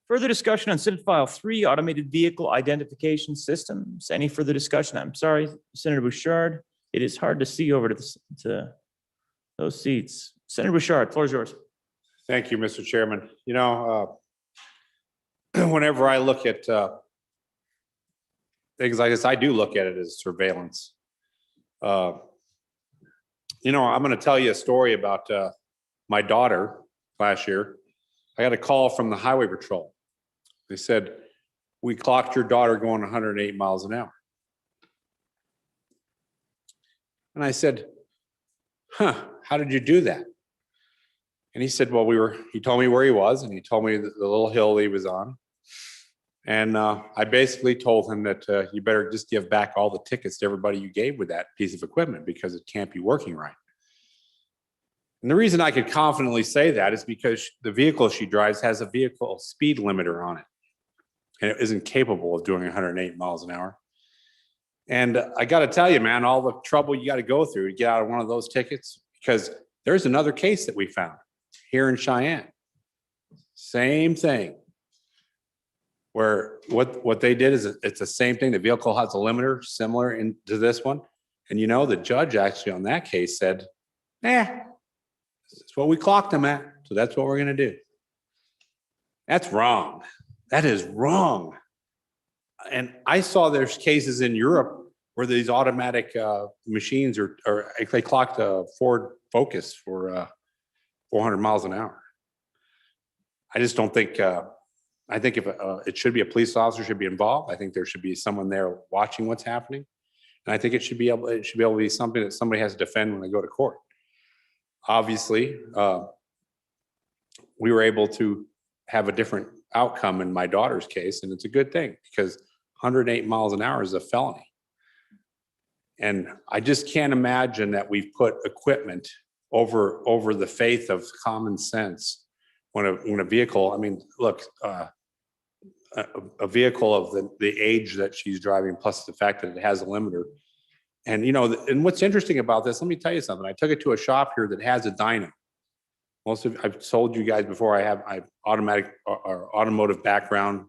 Further discussion on Senate File 3, Automated Vehicle Identification Systems. Any further discussion? I'm sorry, Senator Bouchard. It is hard to see over to those seats. Senator Bouchard, floor is yours. Thank you, Mr. Chairman. Whenever I look at things like this, I do look at it as surveillance. I'm going to tell you a story about my daughter last year. I got a call from the Highway Patrol. They said, "We clocked your daughter going 108 miles an hour." And I said, how did you do that? And he said, well, he told me where he was, and he told me the little hill he was on. And I basically told him that you better just give back all the tickets to everybody you gave with that piece of equipment, because it can't be working right. And the reason I could confidently say that is because the vehicle she drives has a vehicle speed limiter on it, and it isn't capable of doing 108 miles an hour. And I got to tell you, man, all the trouble you got to go through to get out of one of those tickets, because there's another case that we found here in Cheyenne. Same thing, where what they did is it's the same thing. The vehicle has a limiter similar to this one, And you know, the judge actually on that case said, that's what we clocked them at. So that's what we're going to do. That's wrong. That is wrong. And I saw there's cases in Europe where these automatic machines are they clocked a Ford Focus for 400 miles an hour. I just don't think, I think if it should be a police officer should be involved. I think there should be someone there watching what's happening. And I think it should be able to be something that somebody has to defend when they go to court. Obviously, we were able to have a different outcome in my daughter's case, and it's a good thing because 108 miles an hour is a felony. And I just can't imagine that we've put equipment over the faith of common sense when a vehicle, I mean, look, a vehicle of the age that she's driving, plus the fact that it has a limiter. And, you know, and what's interesting about this, let me tell you something. I took it to a shop here that has a dyno. I've told you guys before, I have automatic or automotive background.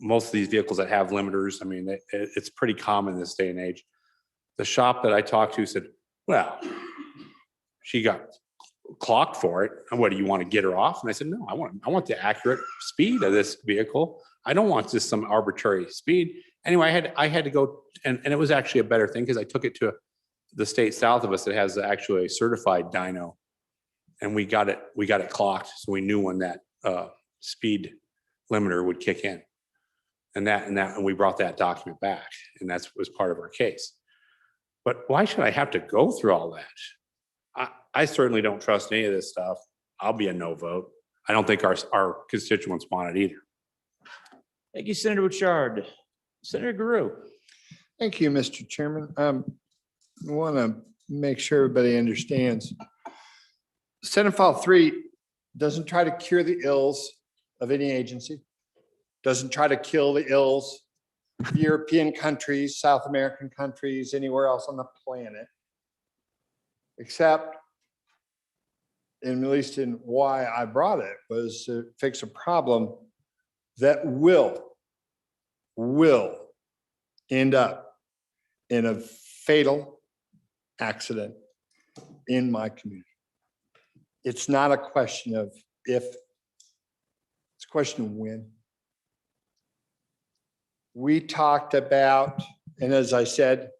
Most of these vehicles that have limiters, I mean, it's pretty common in this day and age. The shop that I talked to said, well, she got clocked for it. And what, do you want to get her off? And I said, no, I want the accurate speed of this vehicle. I don't want just some arbitrary speed. Anyway, I had to go, and it was actually a better thing because I took it to the state south of us that has actually a certified dyno. And we got it clocked, so we knew when that speed limiter would kick in, and we brought that document back, and that was part of our case. But why should I have to go through all that? I certainly don't trust any of this stuff. I'll be a no vote. I don't think our constituents want it either. Thank you, Senator Bouchard. Senator Guru. Thank you, Mr. Chairman. I want to make sure everybody understands. Senate File 3 doesn't try to cure the ills of any agency, doesn't try to kill the ills of European countries, South American countries, anywhere else on the planet, except, and at least in why I brought it, was to fix a problem that will end up in a fatal accident in my community. It's not a question of if, it's a question of when. We talked about, and as I said,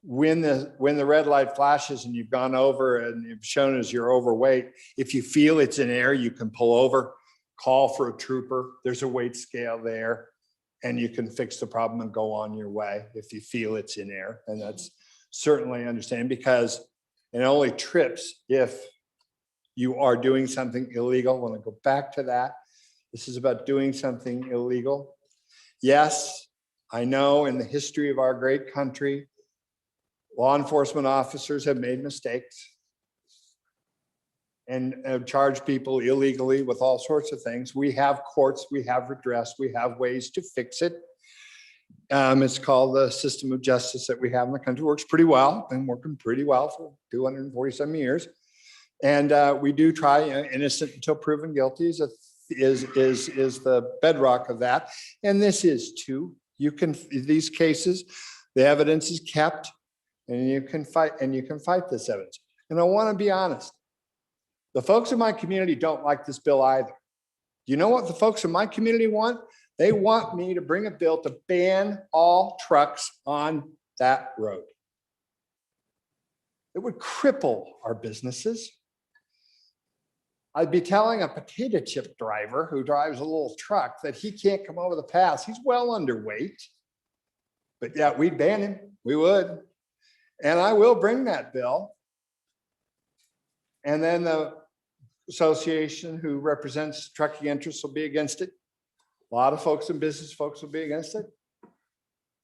when the red light flashes and you've gone over and you've shown as you're overweight, if you feel it's in air, you can pull over, call for a trooper. There's a weight scale there, and you can fix the problem and go on your way if you feel it's in air. And that's certainly understand, because it only trips if you are doing something illegal. I want to go back to that. This is about doing something illegal. Yes, I know in the history of our great country, law enforcement officers have made mistakes and have charged people illegally with all sorts of things. We have courts, we have redress, we have ways to fix it. It's called the system of justice that we have in the country. Works pretty well, been working pretty well for 247 years. And we do try innocent until proven guilty is the bedrock of that. And this is too. You can, these cases, the evidence is kept, and you can fight this evidence. And I want to be honest. The folks in my community don't like this bill either. You know what the folks in my community want? They want me to bring a bill to ban all trucks on that road. It would cripple our businesses. I'd be telling a potato chip driver who drives a little truck that he can't come over the pass. He's well underweight. But yeah, we'd ban him. We would. And I will bring that bill. And then the association who represents trucking interests will be against it. A lot of folks and business folks will be against it.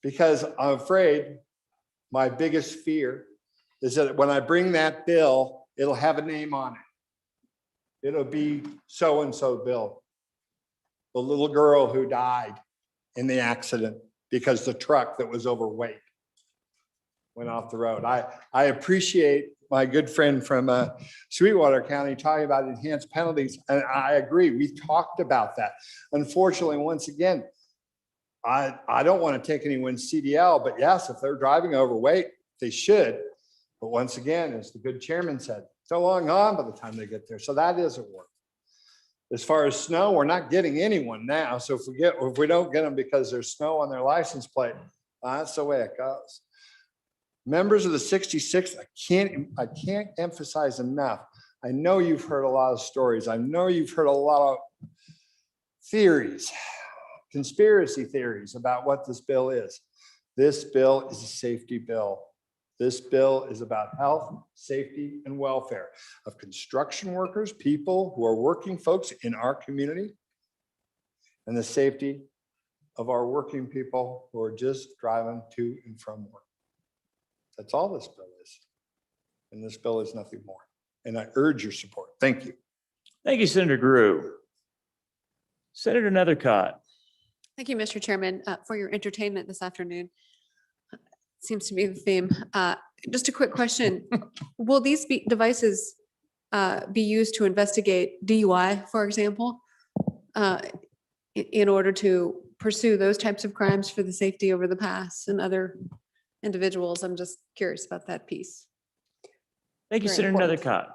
Because I'm afraid my biggest fear is that when I bring that bill, it'll have a name on it. It'll be so-and-so bill. The little girl who died in the accident because the truck that was overweight went off the road. I appreciate my good friend from Sweetwater County talking about enhanced penalties, and I agree. We've talked about that. Unfortunately, once again, I don't want to take anyone's CDL, but yes, if they're driving overweight, they should. But once again, as the good chairman said, so long gone by the time they get there. So that isn't work. As far as snow, we're not getting anyone now. So if we don't get them because there's snow on their license plate, that's the way it goes. Members of the 66, I can't emphasize enough. I know you've heard a lot of stories. I know you've heard a lot of theories, conspiracy theories about what this bill is. This bill is a safety bill. This bill is about health, safety, and welfare of construction workers, people who are working folks in our community, and the safety of our working people who are just driving to and from work. That's all this bill is. And this bill is nothing more. And I urge your support. Thank you. Thank you, Senator Grew. Senator Nethercott. Thank you, Mr. Chairman, for your entertainment this afternoon. Seems to be the theme. Just a quick question. Will these devices be used to investigate DUI, for example, in order to pursue those types of crimes for the safety over the pass and other individuals? I'm just curious about that piece. Thank you, Very Senator important. Nethercott.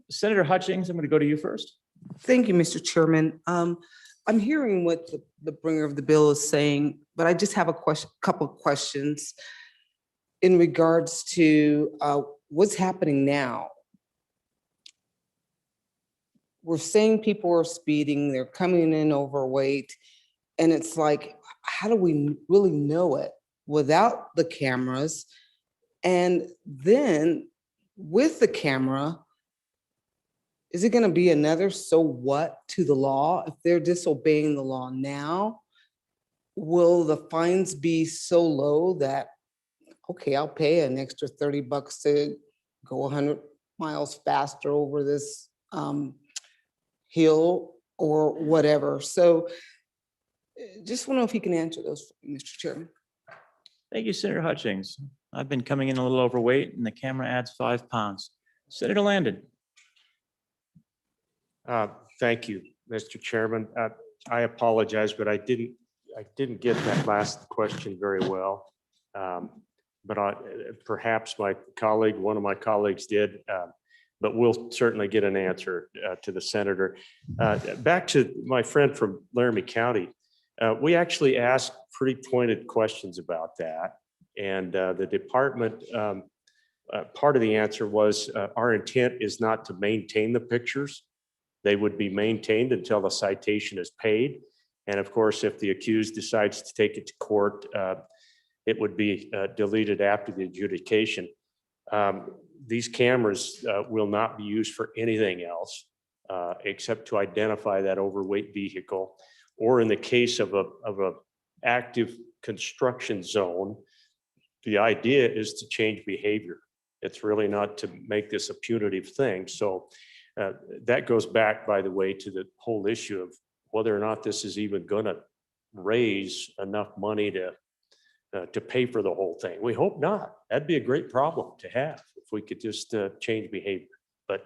Senator Hutchings, I'm going to go to you first. Thank you, Mr. Chairman. I'm hearing what the bringer of the bill is saying, but I just have a couple of questions in regards to what's happening now. We're saying people are speeding, they're coming in overweight, and it's like, how do we really know it without the cameras? And then with the camera, is it going to be another so what to the law? If they're disobeying the law now, will the fines be so low that, okay, I'll pay an extra $30 to go 100 miles faster over this hill or whatever? So just want to know if you can answer those, Mr. Chairman. Thank you, Senator Hutchings. I've been coming in a little overweight and the camera adds 5 pounds. Senator Landon. Thank you, Mr. Chairman. I apologize, but I didn't get that last question very well. But perhaps one of my colleagues did, but we'll certainly get an answer to the senator. Back to my friend from Laramie County, we actually asked pretty pointed questions about that. And the department, part of the answer was our intent is not to maintain the pictures. They would be maintained until the citation is paid. And of course, if the accused decides to take it to court, it would be deleted after the adjudication. These cameras will not be used for anything else except to identify that overweight vehicle, or in the case of a active construction zone, the idea is to change behavior. It's really not to make this a punitive thing. So that goes back, by the way, to the whole issue of whether or not this is even going to raise enough money to pay for the whole thing. We hope not. That'd be a great problem to have if we could just change behavior. But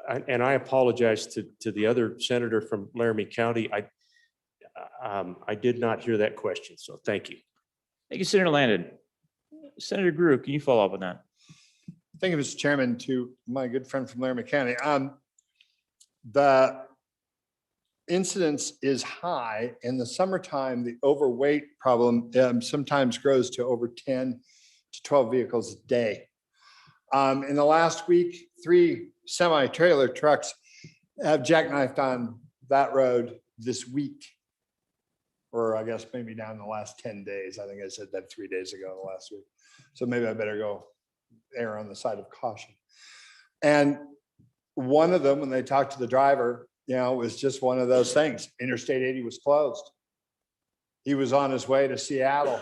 I apologize to the other senator from Laramie County. I did not hear that question, so thank you. Thank you, Senator Landon. Senator Grew, can you follow up on that? Thank you, Mr. Chairman, to my good friend from Laramie County. The incidence is high in the summertime. The overweight problem sometimes grows to over 10 to 12 vehicles a day. In the last week, 3 semi-trailer trucks have jackknifed on that road this week. Or I guess maybe down the last 10 days. I think I said that 3 days ago last week. So maybe I better go err on the side of caution. And one of them, when they talked to the driver, it was just one of those things. Interstate 80 was closed. He was on his way to Seattle,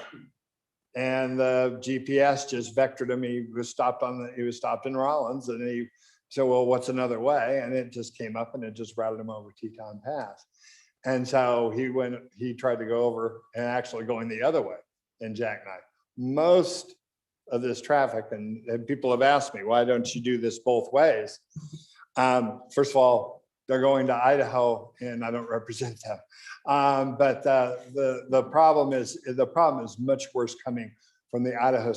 and the GPS just vectored him. He was stopped in Rollins, and he said, "Well, what's another way?" And it just came up, and it just routed him over Teton Pass. And so he tried to go over and actually going the other way and jackknife. Most of this traffic, and people have asked me, why don't you do this both ways? First of all, they're going to Idaho, and I don't represent them. But the problem is much worse coming from the Idaho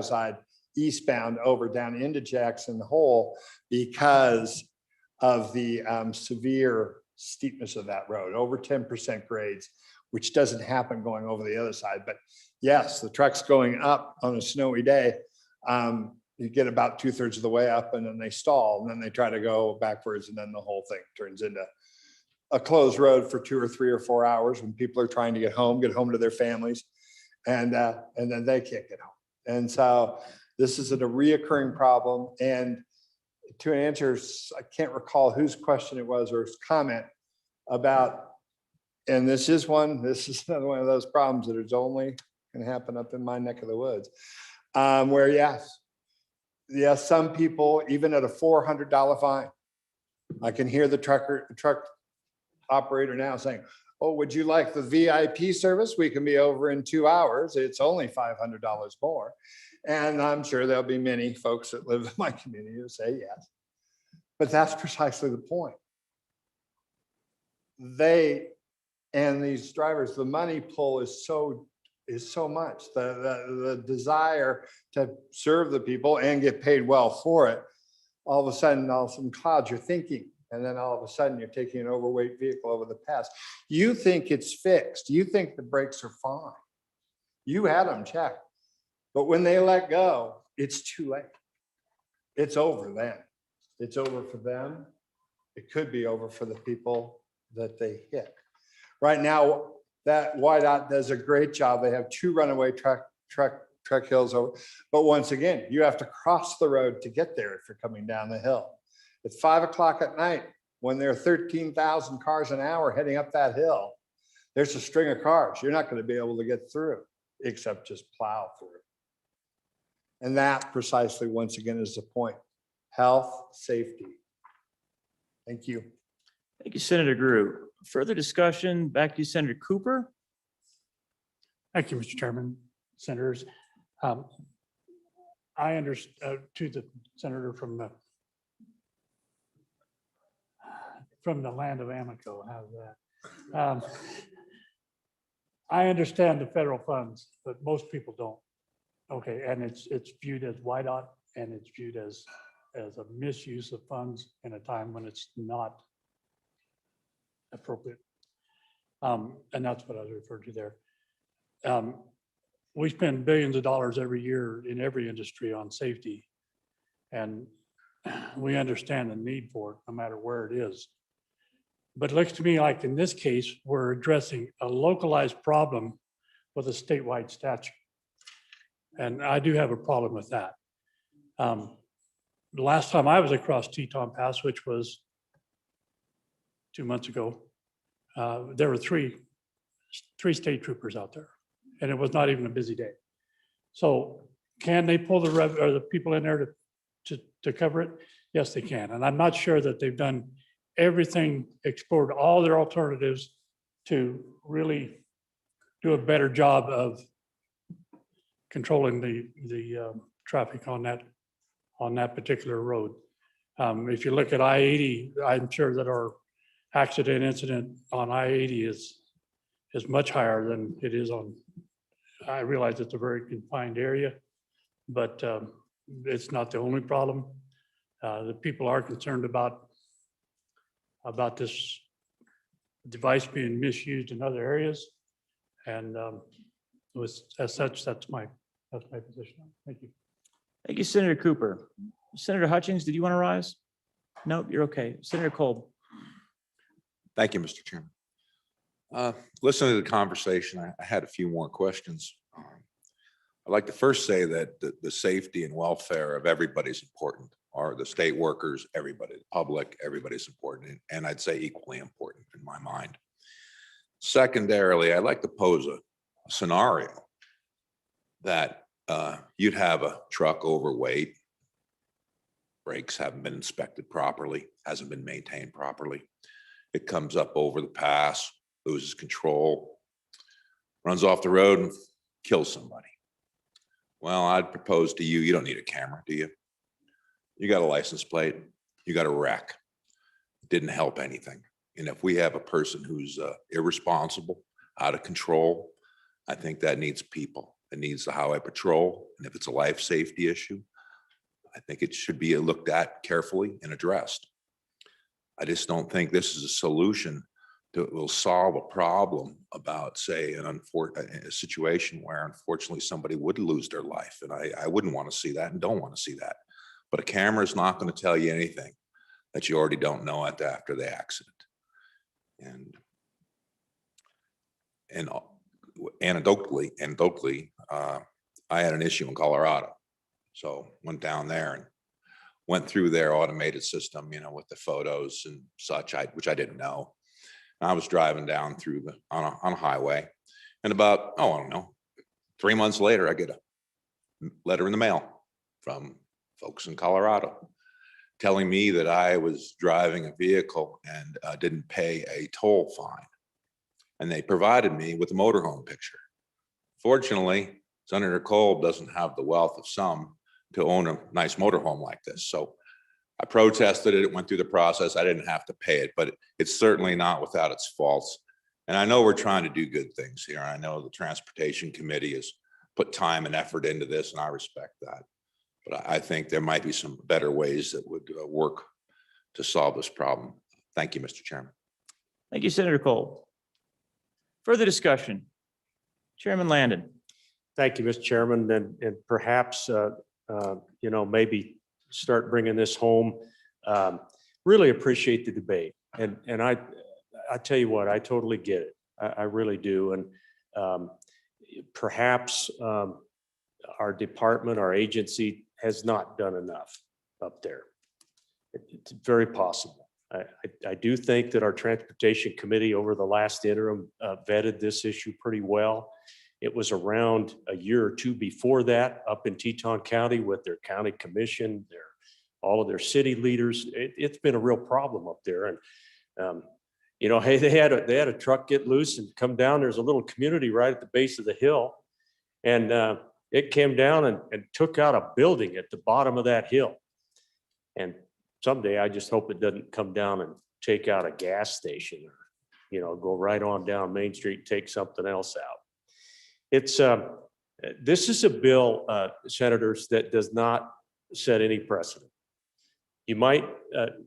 side eastbound over down into Jackson Hole because of the severe steepness of that road, over 10% grades, which doesn't happen going over the other side. But yes, the trucks going up on a snowy day, you get about 2/3 of the way up and then they stall and then they try to go backwards and then the whole thing turns into a closed road for 2 or 3 or 4 hours when people are trying to get home to their families, and then they can't get home. And so this is a reoccurring problem. And to answer, I can't recall whose question it was or his comment about, and this is another one of those problems that is only can happen up in my neck of the woods, where yes, some people, even at a $400 fine, I can hear the truck operator now saying, oh, would you like the VIP service? We can be over in 2 hours. It's only $500 more. And I'm sure there'll be many folks that live in my community who say yes. But that's precisely the point. They and these drivers, the money pull is so much. The desire to serve the people and get paid well for it. All of a sudden, clouds you're thinking. And then all of a sudden you're taking an overweight vehicle over the pass. You think it's fixed. You think the brakes are fine. You had them checked. But when they let go, it's too late. It's over then. It's over for them. It could be over for the people that they hit. Right now, that YDOT does a great job. They have 2 runaway truck hills over. But once again, you have to cross the road to get there if you're coming down the hill. At 5 o'clock at night, when there are 13,000 cars an hour heading up that hill, there's a string of cars. You're not going to be able to get through except just plow through. And that precisely, once again, is the point. Health, safety. Thank you. Thank you, Senator Drew. Further discussion, back to you, Senator Cooper. Thank you, Mr. Chairman, senators. I understand to the senator from the land of Amico. How's that? I understand the federal funds, but most people don't. Okay, and it's viewed as YDOT, and it's viewed as a misuse of funds in a time when it's not appropriate. And that's what I was referring to there. We spend billions of dollars every year in every industry on safety, and we understand the need for it no matter where it is. But it looks to me like in this case, we're addressing a localized problem with a statewide statute. And I do have a problem with that. The last time I was across Teton Pass, which was 2 months ago, there were three state troopers out there, and it was not even a busy day. So can they pull the people in there to cover it? Yes, they can. And I'm not sure that they've done everything, explored all their alternatives to really do a better job of controlling the traffic on that particular road. If you look at I-80, I'm sure that our accident incident on I-80 is much higher than it is on, I realize it's a very confined area, but it's not the only problem. The people are concerned about this device being misused in other areas. And as such, that's my position. Thank you. Thank you, Senator Cooper. Senator Hutchings, did you want to rise? Nope, you're okay. Senator Kolb. Thank you, Mr. Chairman. Listening to the conversation, I had a few more questions. I'd like to first say that the safety and welfare of everybody is important, or the state workers, everybody, the public, everybody's important, and I'd say equally important in my mind. Secondarily, I'd like to pose a scenario that you'd have a truck overweight, brakes haven't been inspected properly, hasn't been maintained properly. It comes up over the pass, loses control, runs off the road and kills somebody. Well, I'd propose to you, you don't need a camera, do you? You got a license plate, you got a wreck. didn't help anything. And if we have a person who's irresponsible, out of control, I think that needs people. It needs the highway patrol. And if it's a life safety issue, I think it should be looked at carefully and addressed. I just don't think this is a solution that will solve a problem about, say, a situation where unfortunately somebody would lose their life. And I wouldn't want to see that and don't want to see that. But a camera is not going to tell you anything that you already don't know after the accident. And anecdotally, I had an issue in Colorado. So went down there and went through their automated system, with the photos and such, which I didn't know. And I was driving down through on a highway, and about, I don't know, 3 months later, I get a letter in the mail from folks in Colorado telling me that I was driving a vehicle and didn't pay a toll fine. And they provided me with a motorhome picture. Fortunately, Senator Cole doesn't have the wealth of some to own a nice motorhome like this. So I protested it. It went through the process. I didn't have to pay it, but it's certainly not without its faults. And I know we're trying to do good things here. I know the Transportation Committee has put time and effort into this, and I respect that. But I think there might be some better ways that would work to solve this problem. Thank you, Mr. Chairman. Thank you, Senator Cole. Further discussion? Chairman Landon. Thank you, Mr. Chairman, and perhaps, maybe start bringing this home. Really appreciate the debate. And I tell you what, I totally get it. I really do. And perhaps our department, our agency has not done enough up there. It's very possible. I do think that our Transportation Committee over the last interim vetted this issue pretty well. It was around a year or two before that up in Teton County with their county commission, all of their city leaders. It's been a real problem up there. And, hey, they had a truck get loose and come down. There's a little community right at the base of the hill. And it came down and took out a building at the bottom of that hill. And someday I just hope it doesn't come down and take out a gas station or, go right on down Main Street and take something else out. This is a bill, senators, that does not set any precedent. You might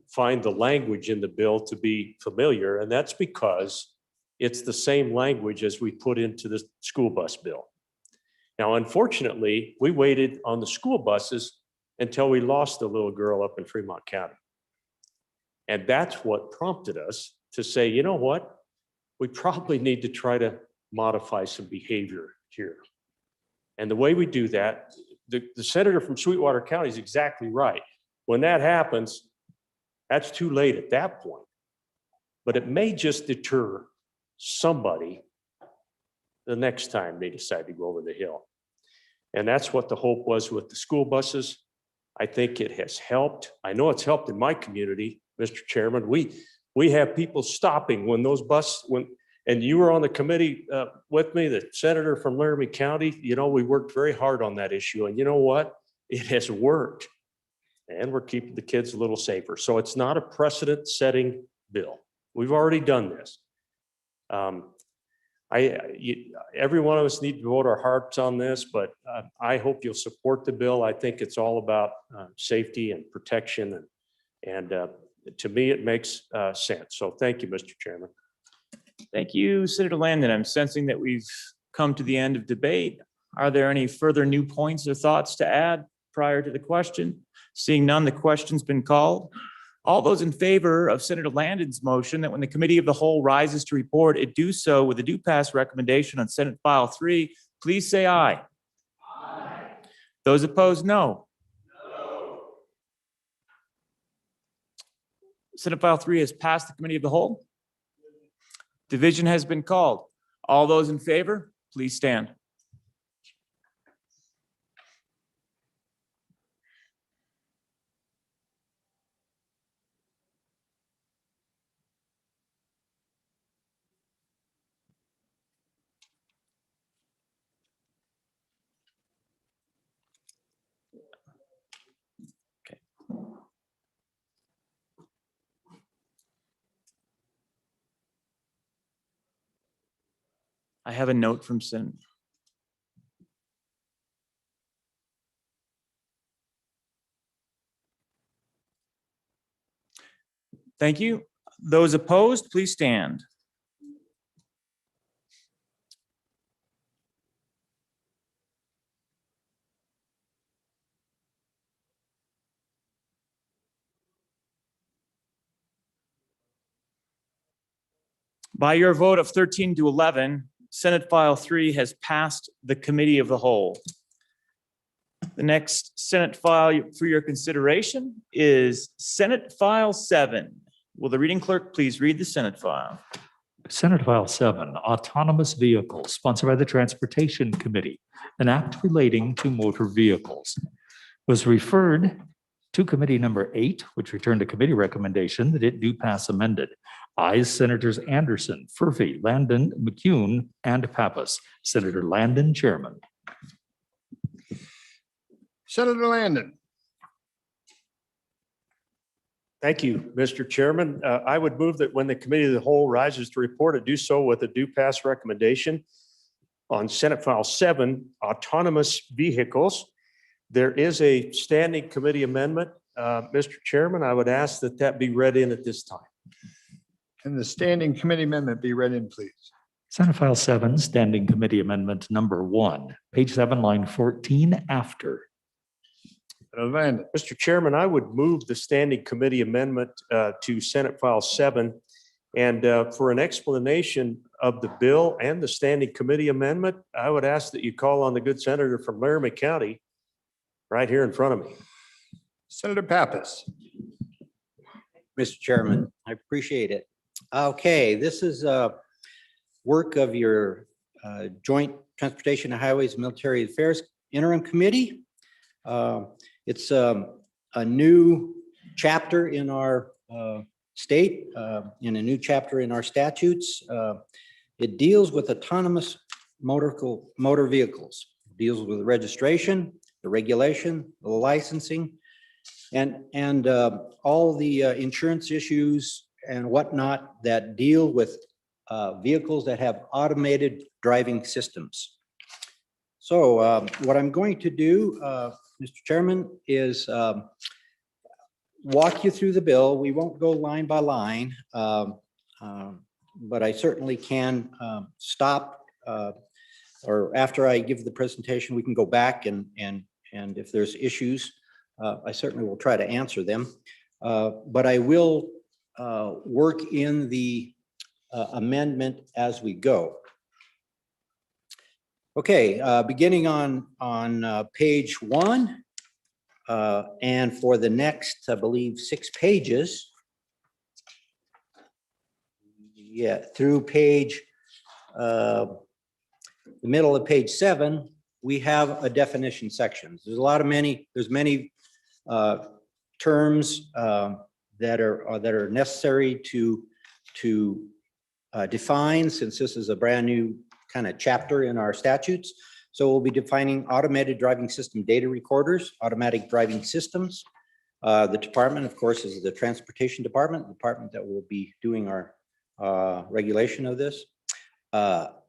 find the language in the bill to be familiar, and that's because it's the same language as we put into the school bus bill. Now, unfortunately, we waited on the school buses until we lost the little girl up in Fremont County. And that's what prompted us to say, you know what? We probably need to try to modify some behavior here. And the way we do that, the senator from Sweetwater County is exactly right. When that happens, that's too late at that point. But it may just deter somebody the next time they decide to go over the hill. And that's what the hope was with the school buses. I think it has helped. I know it's helped in my community, Mr. Chairman. We have people stopping when those buses, and you were on the committee with me, the senator from Laramie County. We worked very hard on that issue. And you know what? It has worked. And we're keeping the kids a little safer. So it's not a precedent-setting bill. We've already done this. Every one of us need to vote our hearts on this, but I hope you'll support the bill. I think it's all about safety and protection. And to me, it makes sense. So thank you, Mr. Chairman. Thank you, Senator Landon. I'm sensing that we've come to the end of debate. Are there any further new points or thoughts to add prior to the question? Seeing none, the question's been called. All those in favor of Senator Landon's motion that when the committee of the whole rises to report, it do so with a do pass recommendation on Senate File 3, please say aye. Aye. Those opposed, no. No. Senate File 3 has passed the committee of the whole. Division has been called. All those in favor, please stand. I have a note from Sen. Thank you. Those opposed, please stand. By your vote of 13 to 11, Senate File 3 has passed the Committee of the Whole. The next Senate file for your consideration is Senate File 7. Will the reading clerk please read the Senate file? Senate File 7, Autonomous Vehicles, sponsored by the Transportation Committee, an act relating to motor vehicles, was referred to Committee number 8, which returned a committee recommendation that it do pass amended. Ayes Senators Anderson, Furphy, Landon, McCune, and Pappas. Senator Landon, Chairman. Senator Landon. Thank you, Mr. Chairman. I would move that when the Committee of the Whole rises to report, it do so with a due pass recommendation on Senate File 7, Autonomous Vehicles. There is a standing committee amendment. Mr. Chairman, I would ask that that be read in at this time. Can the standing committee amendment be read in, please? Senate File 7, Standing Committee Amendment number 1, page 7, line 14, after. Mr. Chairman, I would move the standing committee amendment to Senate File 7. And for an explanation of the bill and the standing committee amendment, I would ask that you call on the good senator from Laramie County right here in front of me. Senator Pappas. Mr. Chairman, I appreciate it. Okay, this is work of your Joint Transportation and Highways and Military Affairs Interim Committee. It's a new chapter in our state, in a new chapter in our statutes. It deals with autonomous motor vehicles. It deals with the registration, the regulation, the licensing, and all the insurance issues and whatnot that deal with vehicles that have automated driving systems. So what I'm going to do, Mr. Chairman, is walk you through the bill. We won't go line by line, but I certainly can stop, or after I give the presentation, we can go back and if there's issues, I certainly will try to answer them. But I will work in the amendment as we go. Okay, beginning on page 1, and for the next, I believe, 6 pages, through page, the middle of page 7, we have a definition section. There's many terms that are necessary to define, since this is a brand new kind of chapter in our statutes. So we'll be defining automated driving system data recorders, automatic driving systems. The department, of course, is the Transportation Department, the department that will be doing our regulation of this.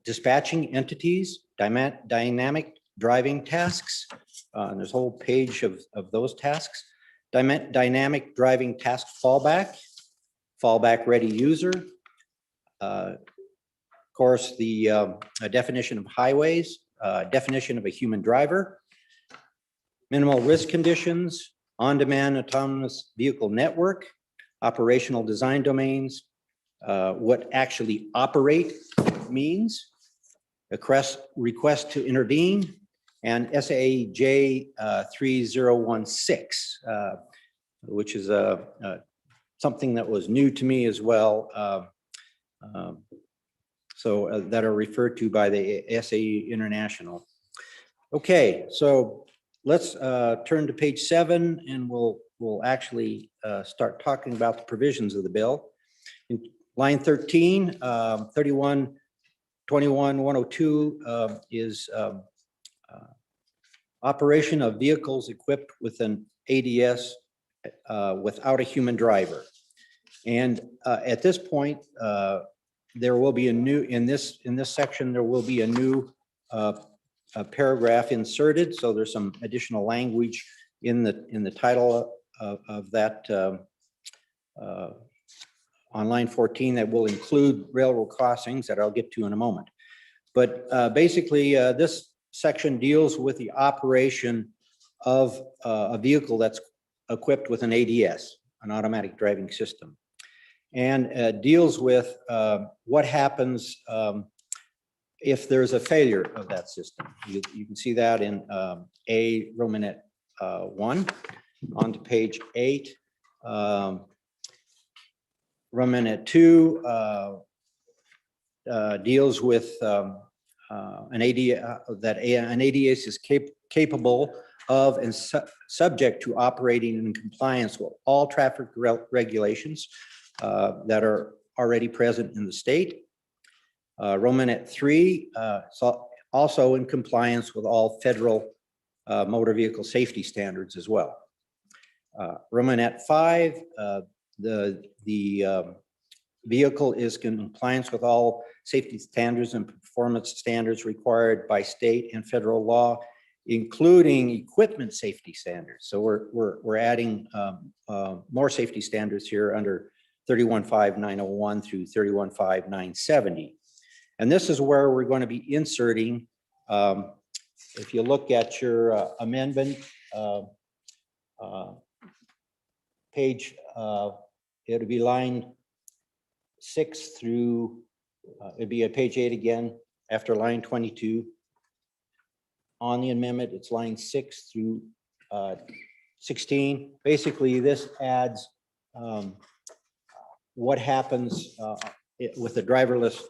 Dispatching entities, dynamic driving tasks. And there's a whole page of those tasks. Dynamic driving task fallback ready user. Of course, the definition of highways, definition of a human driver, minimal risk conditions, on-demand autonomous vehicle network, operational design domains, what actually operate means, request to intervene, and SAJ 3016, which is something that was new to me as well. So that are referred to by the SAE International. Okay, so let's turn to page 7, and we'll actually start talking about the provisions of the bill. In line 13, 3121-102 is operation of vehicles equipped with an ADS without a human driver. And at this point, there will be a new, in this section, there will be a new a paragraph inserted. So there's some additional language in the title of that on line 14 that will include railroad crossings that I'll get to in a moment. But basically, this section deals with the operation of a vehicle that's equipped with an ADS, an automatic driving system, and deals with what happens if there's a failure of that system. You can see that in A Romanet 1 onto page 8. Romanet 2 deals with an ADS is capable of and subject to operating in compliance with all traffic regulations that are already present in the state. Romanet 3 also in compliance with all federal motor vehicle safety standards as well. Romanet 5, the vehicle is in compliance with all safety standards and performance standards required by state and federal law, including equipment safety standards. So we're adding more safety standards here under 315901 through 315970. And this is where we're going to be inserting, if you look at your amendment page, it'll be line 6 through, it'd be at page 8 again, after line 22. On the amendment, it's line 6 through 16. Basically, this adds what happens with the driverless,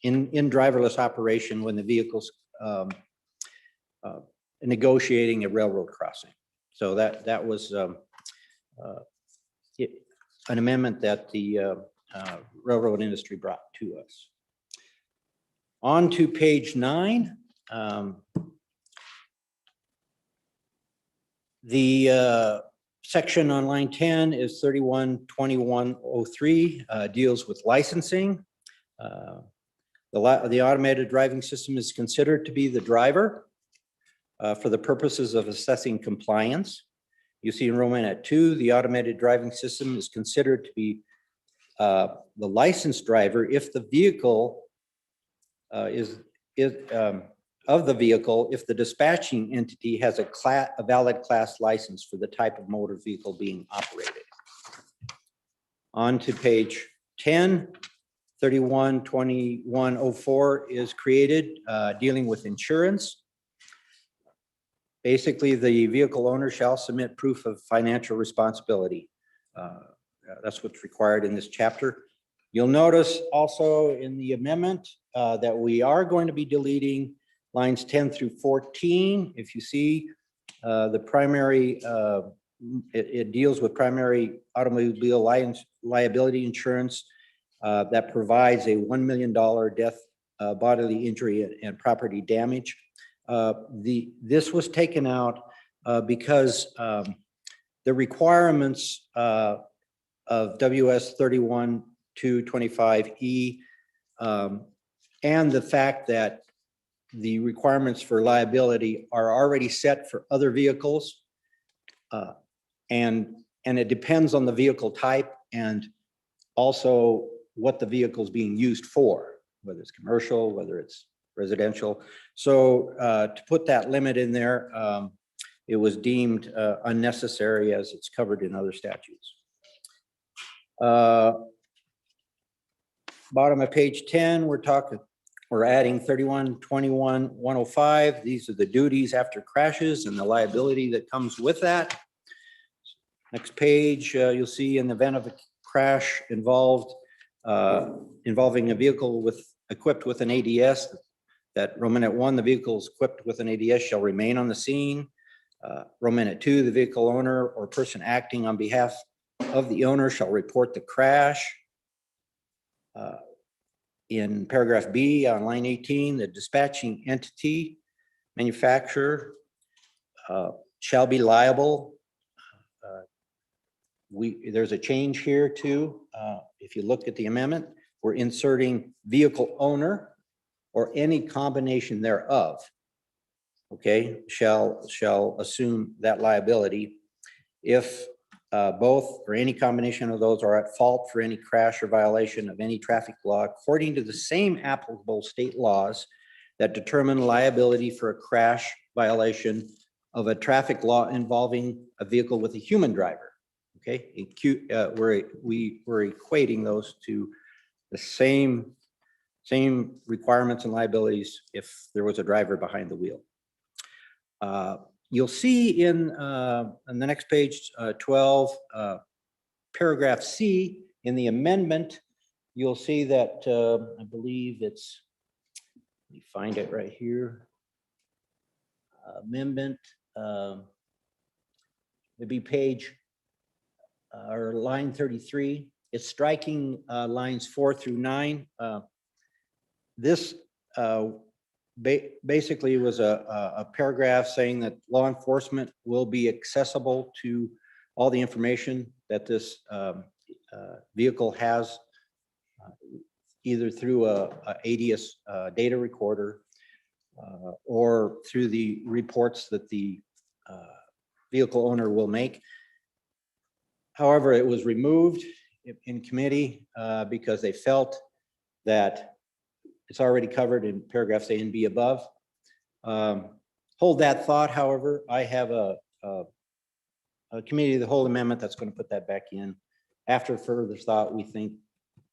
in driverless operation when the vehicle's negotiating a railroad crossing. So that was an amendment that the railroad industry brought to us. On to page 9. The section on line 10 is 312103, deals with licensing. The automated driving system is considered to be the driver for the purposes of assessing compliance. You see in Romanet 2, the automated driving system is considered to be the licensed driver if the vehicle if the dispatching entity has a valid class license for the type of motor vehicle being operated. On to page 10, 312104 is created, dealing with insurance. Basically, the vehicle owner shall submit proof of financial responsibility. That's what's required in this chapter. You'll notice also in the amendment that we are going to be deleting lines 10 through 14. If you see the primary, it deals with primary automobile liability insurance that provides a $1 million death, bodily injury, and property damage. This was taken out because the requirements of WS 31225E and the fact that the requirements for liability are already set for other vehicles, and it depends on the vehicle type and also what the vehicle is being used for, whether it's commercial, whether it's residential. So to put that limit in there, it was deemed unnecessary as it's covered in other statutes. Bottom of page 10, we're adding 3121-105. These are the duties after crashes and the liability that comes with that. Next page, you'll see in the event of a crash involving a vehicle equipped with an ADS, that Romanet 1, the vehicle is equipped with an ADS shall remain on the scene. Romanet 2, the vehicle owner or person acting on behalf of the owner shall report the crash. In paragraph B on line 18, the dispatching entity, manufacturer, shall be liable. There's a change here too. If you look at the amendment, we're inserting vehicle owner or any combination thereof. Okay, shall assume that liability if both or any combination of those are at fault for any crash or violation of any traffic law according to the same applicable state laws that determine liability for a crash violation of a traffic law involving a vehicle with a human driver. Okay, we're equating those to the same requirements and liabilities if there was a driver behind the wheel. You'll see on the next page, 12, paragraph C in the amendment, you'll see that I believe it's, let me find it right here. Amendment, it'd be page or line 33. It's striking lines 4 through 9. This basically was a paragraph saying that law enforcement will be accessible to all the information that this vehicle has, either through a ADS data recorder or through the reports that the vehicle owner will make. However, it was removed in committee because they felt that it's already covered in paragraphs A and B above. Hold that thought, however, I have a committee of the whole amendment that's going to put that back in. After further thought, we think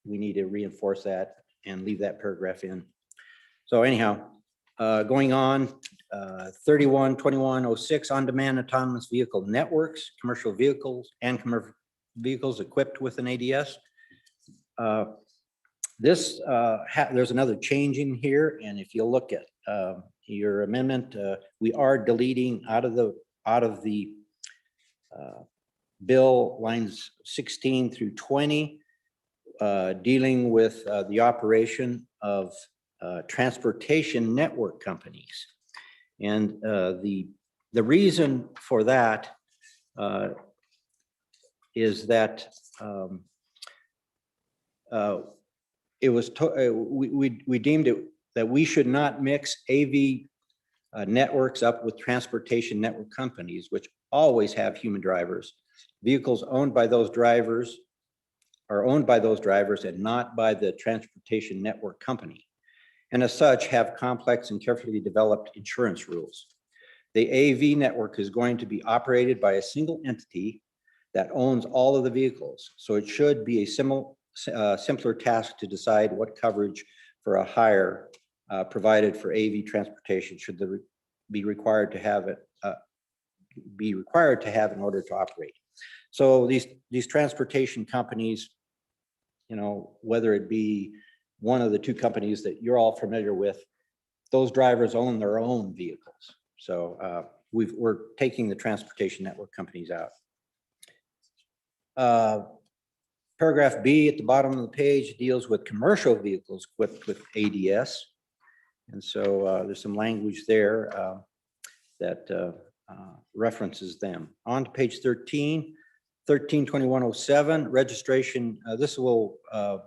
we need to reinforce that and leave that paragraph in. So anyhow, going on, 312106 on-demand autonomous vehicle networks, commercial vehicles and commercial vehicles equipped with an ADS. There's another change in here, and if you look at your amendment, we are deleting out of the bill lines 16 through 20, dealing with the operation of transportation network companies. And the reason for that is that it was we deemed it that we should not mix AV networks up with transportation network companies, which always have human drivers. Vehicles owned by those drivers are owned by those drivers and not by the transportation network company, and as such have complex and carefully developed insurance rules. The AV network is going to be operated by a single entity that owns all of the vehicles, so it should be a simpler task to decide what coverage for a hire provided for AV transportation should there be required to have it in order to operate. So these transportation companies, you know, whether it be one of the two companies that you're all familiar with, those drivers own their own vehicles. So we're taking the transportation network companies out. Paragraph B at the bottom of the page deals with commercial vehicles equipped with ADS. And so there's some language there that references them. On to page 13, 132107, registration. This will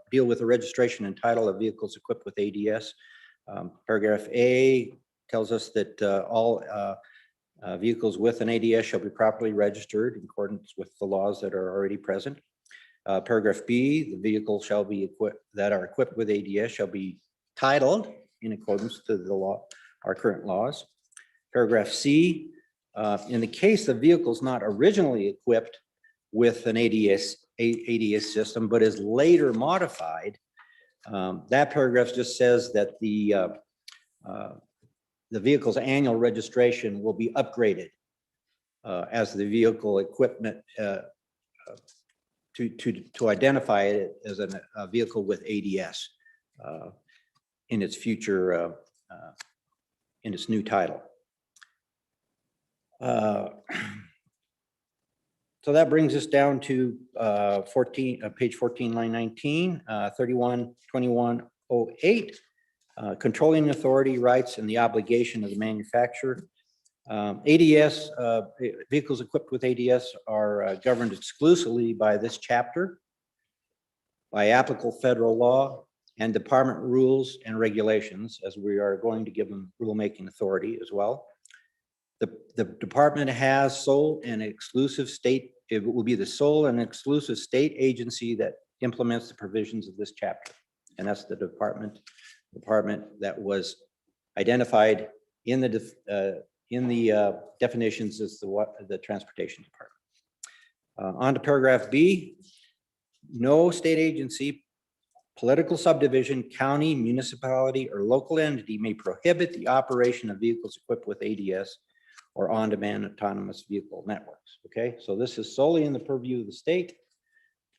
deal with the registration and title of vehicles equipped with ADS. Paragraph A tells us that all vehicles with an ADS shall be properly registered in accordance with the laws that are already present. Paragraph B, the vehicles shall be that are equipped with ADS shall be titled in accordance to the law, our current laws. Paragraph C, in the case the vehicle is not originally equipped with an ADS system, but is later modified, that paragraph just says that the vehicle's annual registration will be upgraded as the vehicle equipment to identify it as a vehicle with ADS in its future, in its new title. So that brings us down to page 14, line 19, 312108, controlling authority, rights, and the obligation of the manufacturer. ADS, vehicles equipped with ADS are governed exclusively by this chapter, by applicable federal law, and department rules and regulations, as we are going to give them rulemaking authority as well. The department has sole and exclusive state, it will be the sole and exclusive state agency that implements the provisions of this chapter. And that's the department that was identified in the definitions as the transportation department. On to paragraph B. No state agency, political subdivision, county, municipality, or local entity may prohibit the operation of vehicles equipped with ADS or on-demand autonomous vehicle networks. Okay, so this is solely in the purview of the state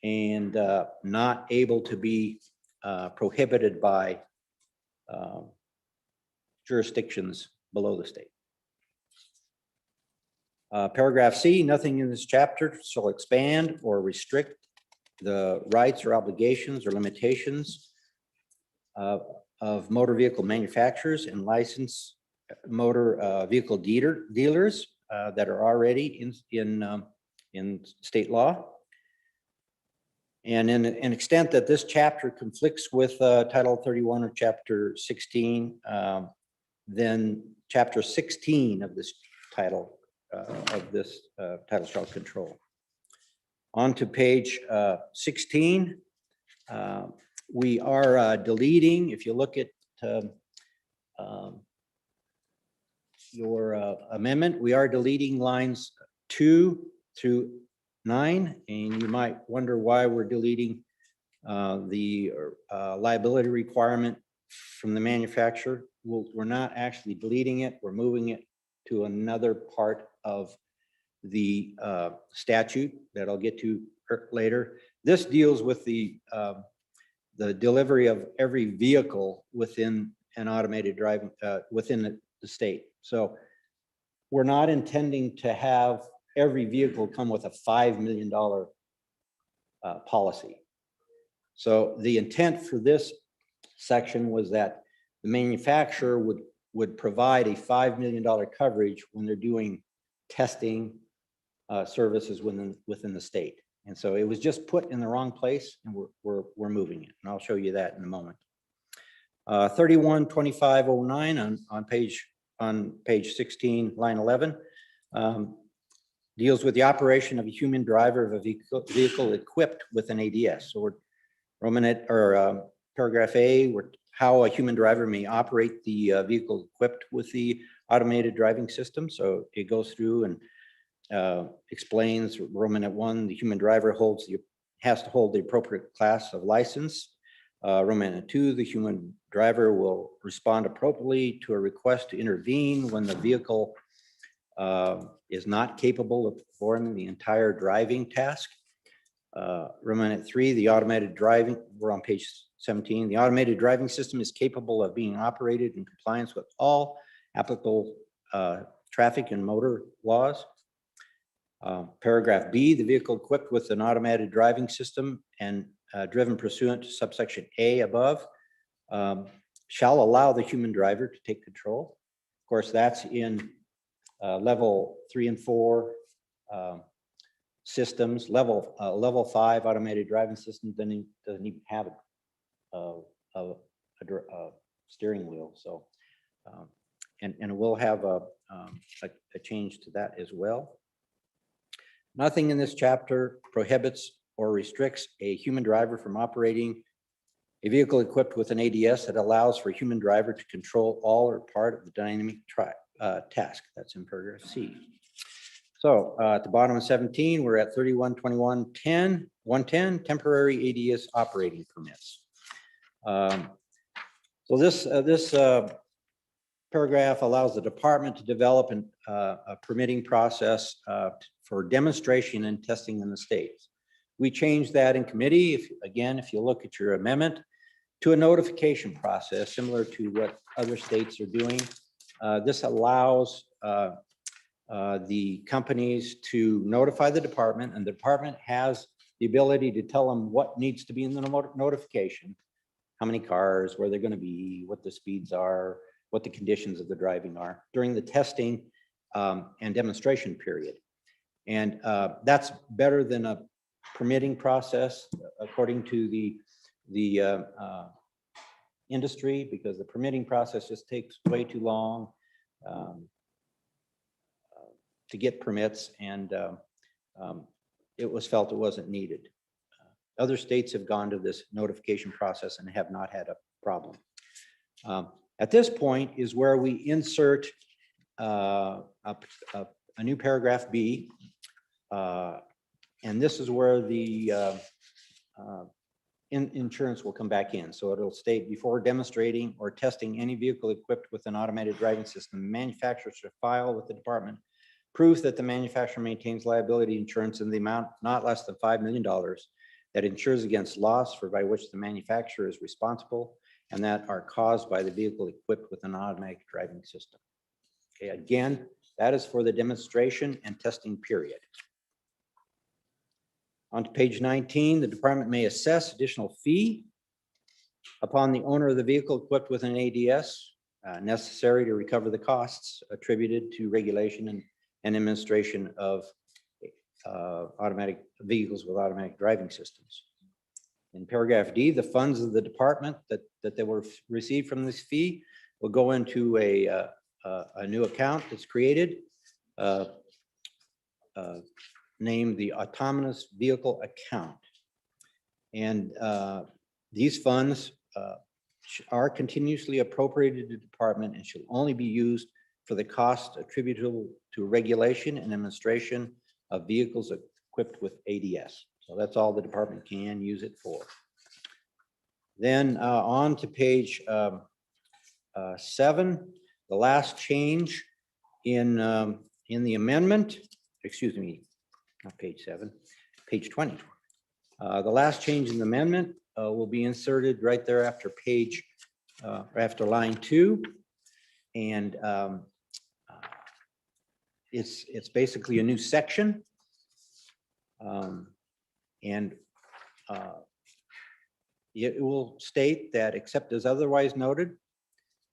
and not able to be prohibited by jurisdictions below the state. Paragraph C, nothing in this chapter shall expand or restrict the rights or obligations or limitations of motor vehicle manufacturers and licensed motor vehicle dealers that are already in state law. And in an extent that this chapter conflicts with Title 31 of Chapter 16, then Chapter 16 of this title shall control. On to page 16. We are deleting, if you look at your amendment, we are deleting lines 2 through 9, and you might wonder why we're deleting the liability requirement from the manufacturer. We're not actually deleting it, we're moving it to another part of the statute that I'll get to later. This deals with the delivery of every vehicle within an automated driving, within the state. So we're not intending to have every vehicle come with a $5 million policy. So the intent for this section was that the manufacturer would provide a $5 million coverage when they're doing testing services within the state. And so it was just put in the wrong place, and we're moving it. And I'll show you that in a moment. 312509 on page 16, line 11, deals with the operation of a human driver of a vehicle equipped with an ADS. So we're paragraph A, how a human driver may operate the vehicle equipped with the automated driving system. So it goes through and explains Romanet 1, the human driver has to hold the appropriate class of license. Romanet 2, the human driver will respond appropriately to a request to intervene when the vehicle is not capable of performing the entire driving task. Romanet 3, the automated driving, we're on page 17. The automated driving system is capable of being operated in compliance with all applicable traffic and motor laws. Paragraph B, the vehicle equipped with an automated driving system and driven pursuant to subsection A above shall allow the human driver to take control. Of course, that's in level 3 and 4 systems. Level 5 automated driving system doesn't even have a steering wheel. So, and we'll have a change to that as well. Nothing in this chapter prohibits or restricts a human driver from operating a vehicle equipped with an ADS that allows for a human driver to control all or part of the dynamic task. That's in paragraph C. So at the bottom of 17, we're at 110 temporary ADS operating permits. So this paragraph allows the department to develop a permitting process for demonstration and testing in the states. We changed that in committee. If you look at your amendment, to a notification process similar to what other states are doing. This allows the companies to notify the department, and the department has the ability to tell them what needs to be in the notification, how many cars, where they're going to be, what the speeds are, what the conditions of the driving are during the testing and demonstration period. And that's better than a permitting process, according to the industry because the permitting process just takes way too long to get permits, and it was felt it wasn't needed. Other states have gone to this notification process and have not had a problem. At this point is where we insert a new paragraph B. And this is where the insurance will come back in. So it'll state, before demonstrating or testing any vehicle equipped with an automated driving system, the manufacturer should file with the department proof that the manufacturer maintains liability insurance in the amount not less than $5 million that insures against loss for by which the manufacturer is responsible and that are caused by the vehicle equipped with an automatic driving system. Okay, again, that is for the demonstration and testing period. On to page 19, the department may assess additional fee upon the owner of the vehicle equipped with an ADS necessary to recover the costs attributed to regulation and administration of automatic vehicles with automatic driving systems. In paragraph D, the funds of the department that they will receive from this fee will go into a new account that's created, named the Autonomous Vehicle Account. And these funds are continuously appropriated to the department and should only be used for the cost attributable to regulation and administration of vehicles equipped with ADS. So that's all the department can use it for. Then on to page 7, the last change in the amendment, excuse me, not page 7, page 20. The last change in the amendment will be inserted right there after after line 2. And it's basically a new section. It will state that except as otherwise noted,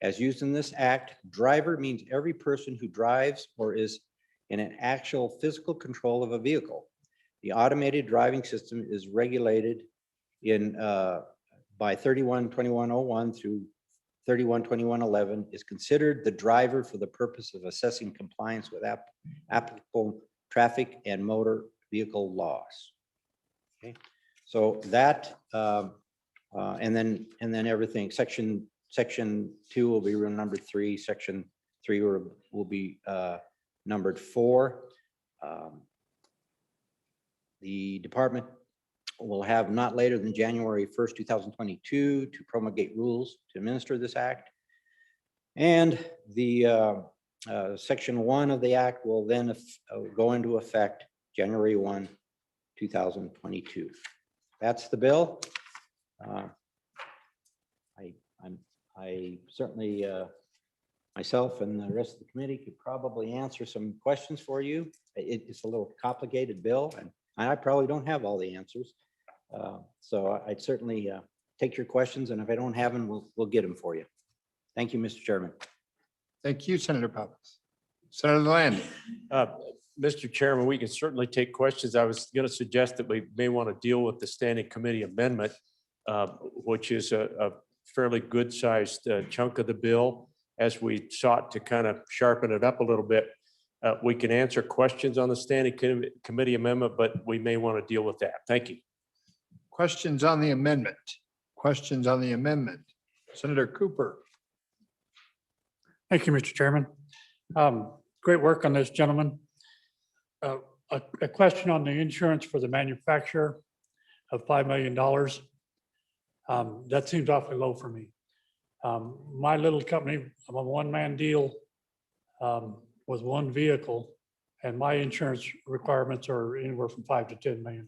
as used in this act, driver means every person who drives or is in an actual physical control of a vehicle. The automated driving system is regulated by 312101 through 312111 is considered the driver for the purpose of assessing compliance with applicable traffic and motor vehicle laws. Okay, so that and then everything. Section 2 will be numbered 3. Section 3 will be numbered 4. The department will have not later than January 1st, 2022 to promulgate rules to administer this act. And the section 1 of the act will then go into effect January 1, 2022. That's the bill. I certainly, myself and the rest of the committee could probably answer some questions for you. It's a little complicated bill, and I probably don't have all the answers. So I'd certainly take your questions, and if I don't have them, we'll get them for you. Thank you, Mr. Chairman. Thank you, Senator Pappas. Senator Landy. Mr. Chairman, we can certainly take questions. I was going to suggest that we may want to deal with the standing committee amendment, which is a fairly good sized chunk of the bill. As we sought to kind of sharpen it up a little bit, we can answer questions on the standing committee amendment, but we may want to deal with that. Thank you. Questions on the amendment? Questions on the amendment? Senator Cooper. Thank you, Mr. Chairman. Great work on this, gentlemen. A question on the insurance for the manufacturer of $5 million. That seems awfully low for me. My little company, I'm a one-man deal with one vehicle, and my insurance requirements are anywhere from $5 to $10 million.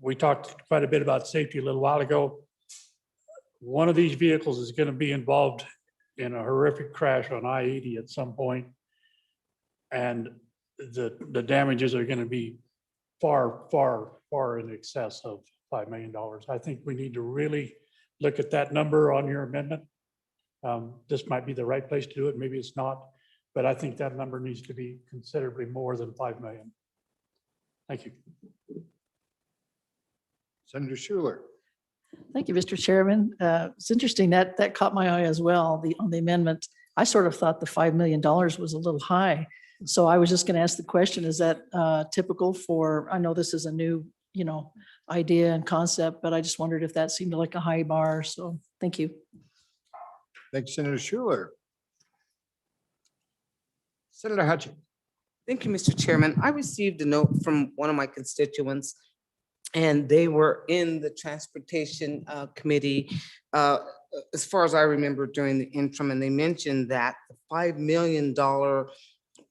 We talked quite a bit about safety a little while ago. One of these vehicles is going to be involved in a horrific crash on I-80 at some point, and the damages are going to be far, far, far in excess of $5 million. I think we need to really look at that number on your amendment. This might be the right place to do it. Maybe it's not, but I think that number needs to be considerably more than 5 million. Thank you. Senator Schuler. Thank you, Mr. Chairman. It's interesting that caught my eye as well, on the amendment. I sort of thought the $5 million was a little high. So I was just going to ask the question, is that typical for, I know this is a new, idea and concept, but I just wondered if that seemed like a high bar. So thank you. Thanks, Senator Schuler. Senator Hutchins. Thank you, Mr. Chairman. I received a note from one of my constituents, and they were in the Transportation Committee, as far as I remember during the interim, and they mentioned that the $5 million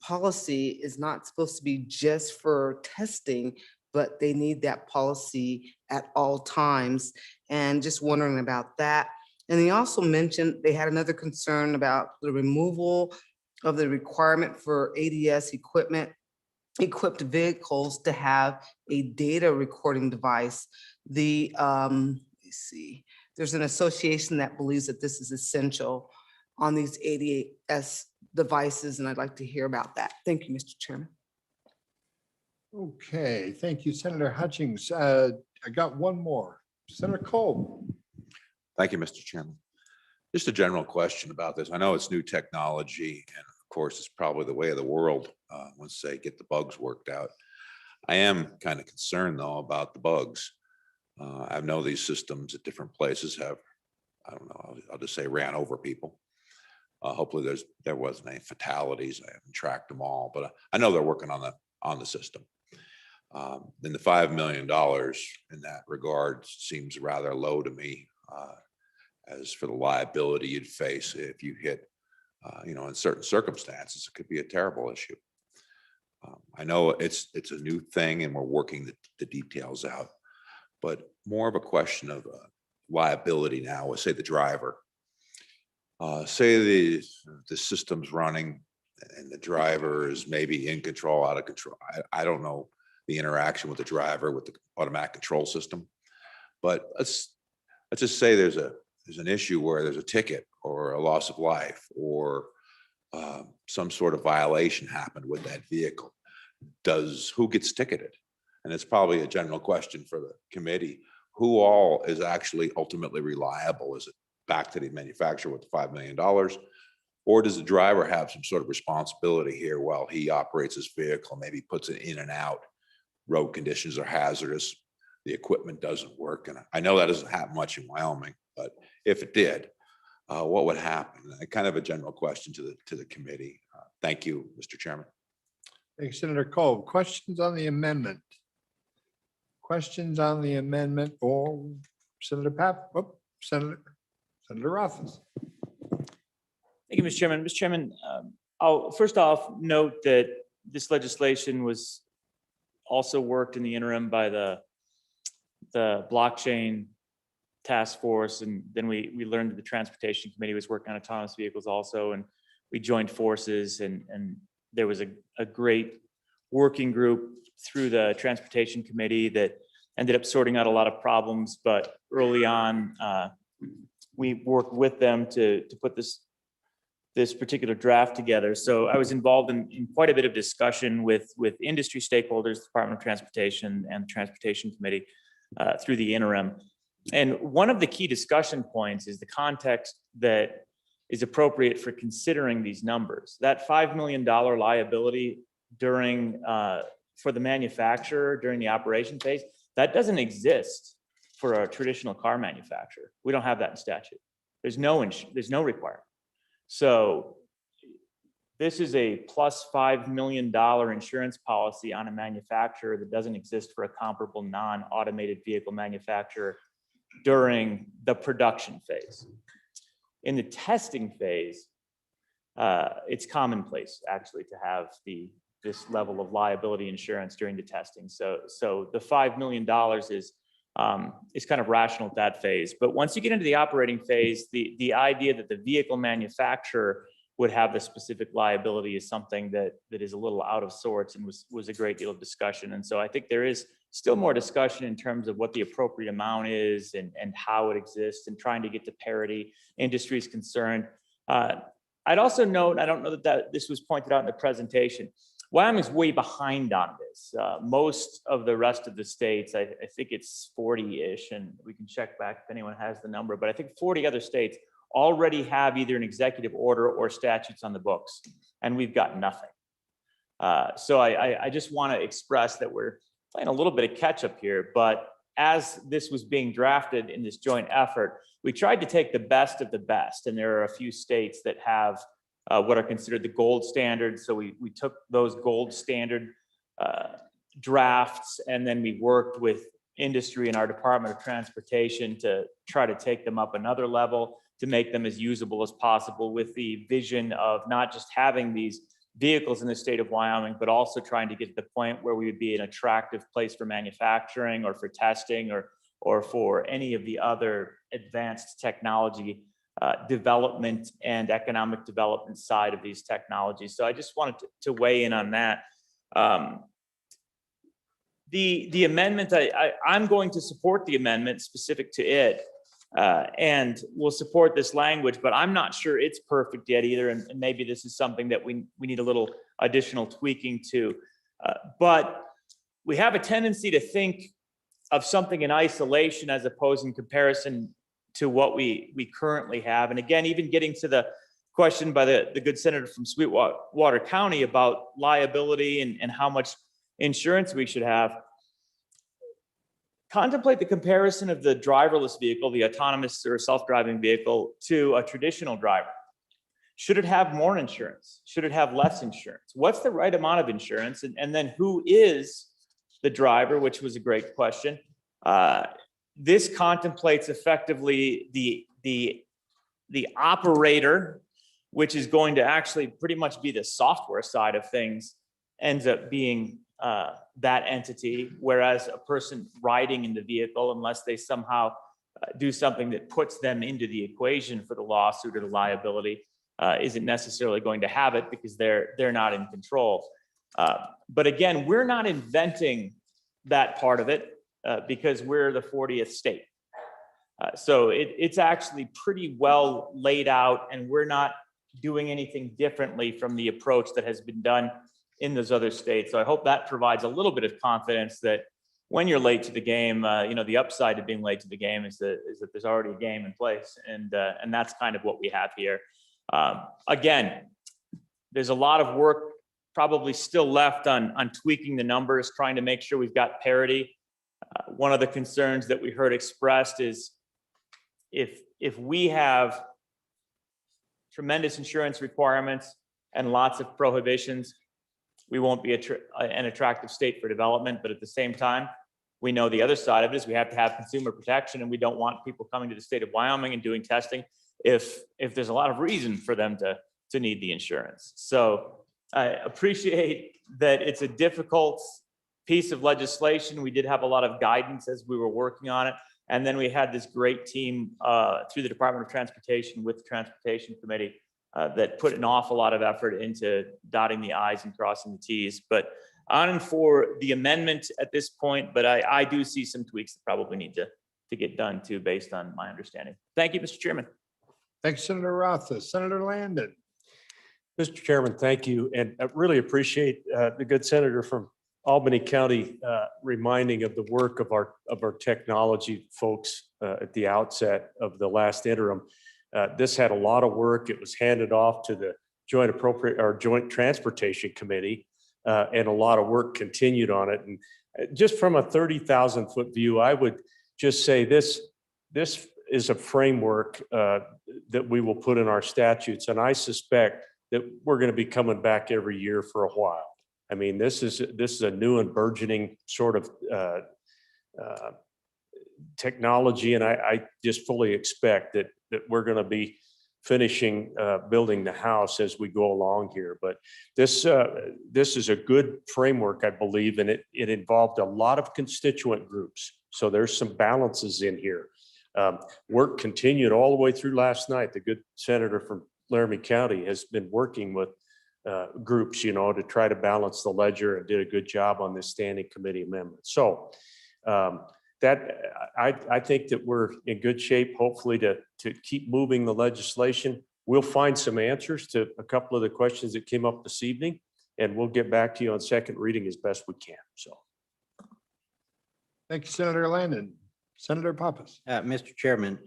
policy is not supposed to be just for testing, but they need that policy at all times. And just wondering about that. And they also mentioned they had another concern about the removal of the requirement for ADS equipped vehicles to have a data recording device. Let's see, there's an association that believes that this is essential on these ADS devices, and I'd like to hear about that. Thank you, Mr. Chairman. Okay, thank you, Senator Hutchings. I got one more. Senator Cole. Thank you, Mr. Chairman. Just a general question about this. I know it's new technology, and of course, it's probably the way of the world once they get the bugs worked out. I am kind of concerned, though, about the bugs. I know these systems at different places have, I don't know, I'll just say ran over people. Hopefully there wasn't any fatalities. I haven't tracked them all, but I know they're working on the system. And the $5 million in that regard seems rather low to me as for the liability you'd face if you hit, in certain circumstances, it could be a terrible issue. I know it's a new thing and we're working the details out, but more of a question of liability now with, say, the driver. Say the system's running and the driver is maybe in control, out of control. I don't know the interaction with the driver with the automatic control system, but let's just say there's an issue where there's a ticket or a loss of life or some sort of violation happened with that vehicle. Who gets ticketed? And it's probably a general question for the committee. Who all is actually ultimately reliable? Is it back to the manufacturer with the $5 million? Or does the driver have some sort of responsibility here while he operates his vehicle, maybe puts it in and out? Road conditions are hazardous. The equipment doesn't work. And I know that doesn't happen much in Wyoming, but if it did, what would happen? Kind of a general question to the committee. Thank you, Mr. Chairman. Thanks, Senator Cole. Questions on the amendment? Questions on the amendment or Senator Senator Rothfuss. Thank you, Mr. Chairman. Mr. Chairman, I'll first off note that this legislation was also worked in the interim by the blockchain task force, and then we learned that the Transportation Committee was working on autonomous vehicles also, and we joined forces, and there was a great working group through the Transportation Committee that ended up sorting out a lot of problems. But early on, we worked with them to put this particular draft together. So I was involved in quite a bit of discussion with industry stakeholders, the Department of Transportation and the Transportation Committee through the interim. And one of the key discussion points is the context that is appropriate for considering these numbers. That $5 million liability for the manufacturer during the operation phase, that doesn't exist for a traditional car manufacturer. We don't have that in statute. There's no requirement. So this is a plus $5 million insurance policy on a manufacturer that doesn't exist for a comparable non-automated vehicle manufacturer during the production phase. In the testing phase, it's commonplace actually to have this level of liability insurance during the testing. So the $5 million is kind of rational at that phase. But once you get into the operating phase, the idea that the vehicle manufacturer would have the specific liability is something that is a little out of sorts and was a great deal of discussion. And so I think there is still more discussion in terms of what the appropriate amount is and how it exists and trying to get to parity. Industry is concerned. I'd also note, I don't know that this was pointed out in the presentation, Wyoming's way behind on this. Most of the rest of the states, I think it's 40-ish, and we can check back if anyone has the number, but I think 40 other states already have either an executive order or statutes on the books, and we've got nothing. So I just want to express that we're playing a little bit of catch up here, but as this was being drafted in this joint effort, we tried to take the best of the best, and there are a few states that have what are considered the gold standards. So we took those gold standard drafts, and then we worked with industry and our Department of Transportation to try to take them up another level to make them as usable as possible, with the vision of not just having these vehicles in the state of Wyoming, but also trying to get to the point where we would be an attractive place for manufacturing or for testing or for any of the other advanced technology development and economic development side of these technologies. So I just wanted to weigh in on that. The amendment, I'm going to support the amendment specific to it, and we'll support this language, but I'm not sure it's perfect yet either. And maybe this is something that we need a little additional tweaking to. But we have a tendency to think of something in isolation as opposed in comparison to what we currently have. And again, even getting to the question by the good senator from Sweetwater County about liability and how much insurance we should have. Contemplate the comparison of the driverless vehicle, the autonomous or self-driving vehicle, to a traditional driver. Should it have more insurance? Should it have less insurance? What's the right amount of insurance? And then who is the driver, which was a great question. This contemplates effectively the operator, which is going to actually pretty much be the software side of things, ends up being that entity, whereas a person riding in the vehicle, unless they somehow do something that puts them into the equation for the lawsuit or the liability, isn't necessarily going to have it because they're not in control. But again, we're not inventing that part of it because we're the 40th state. So it's actually pretty well laid out, and we're not doing anything differently from the approach that has been done in those other states. So I hope that provides a little bit of confidence that when you're late to the game, the upside of being late to the game is that there's already a game in place, and that's kind of what we have here. Again, there's a lot of work probably still left on tweaking the numbers, trying to make sure we've got parity. One of the concerns that we heard expressed is if we have tremendous insurance requirements and lots of prohibitions, we won't be an attractive state for development. But at the same time, we know the other side of it is we have to have consumer protection, and we don't want people coming to the state of Wyoming and doing testing if there's a lot of reason for them to need the insurance. So I appreciate that it's a difficult piece of legislation. We did have a lot of guidance as we were working on it. And then we had this great team through the Department of Transportation with the Transportation Committee that put an awful lot of effort into dotting the I's and crossing the T's. But on and for the amendment at this point, but I do see some tweaks that probably need to get done too, based on my understanding. Thank you, Mr. Chairman. Thanks, Senator Rothfuss. Senator Landon. Mr. Chairman, thank you. And I really appreciate the good senator from Albany County reminding of the work of our technology folks at the outset of the last interim. This had a lot of work. It was handed off to the Joint Transportation Committee, and a lot of work continued on it. And just from a 30,000 foot view, I would just say this is a framework that we will put in our statutes, and I suspect that we're going to be coming back every year for a while. I mean, this is a new and burgeoning sort of technology, and I just fully expect that we're going to be finishing building the house as we go along here. But this is a good framework, I believe, and it involved a lot of constituent groups. So there's some balances in here. Work continued all the way through last night. The good senator from Laramie County has been working with groups, to try to balance the ledger, and did a good job on this standing committee amendment. So I think that we're in good shape, hopefully, to keep moving the legislation. We'll find some answers to a couple of the questions that came up this evening, And we'll get back to you on second reading as best we can. So. Thank you, Senator Landon. Senator Pappas. Mr. Chairman,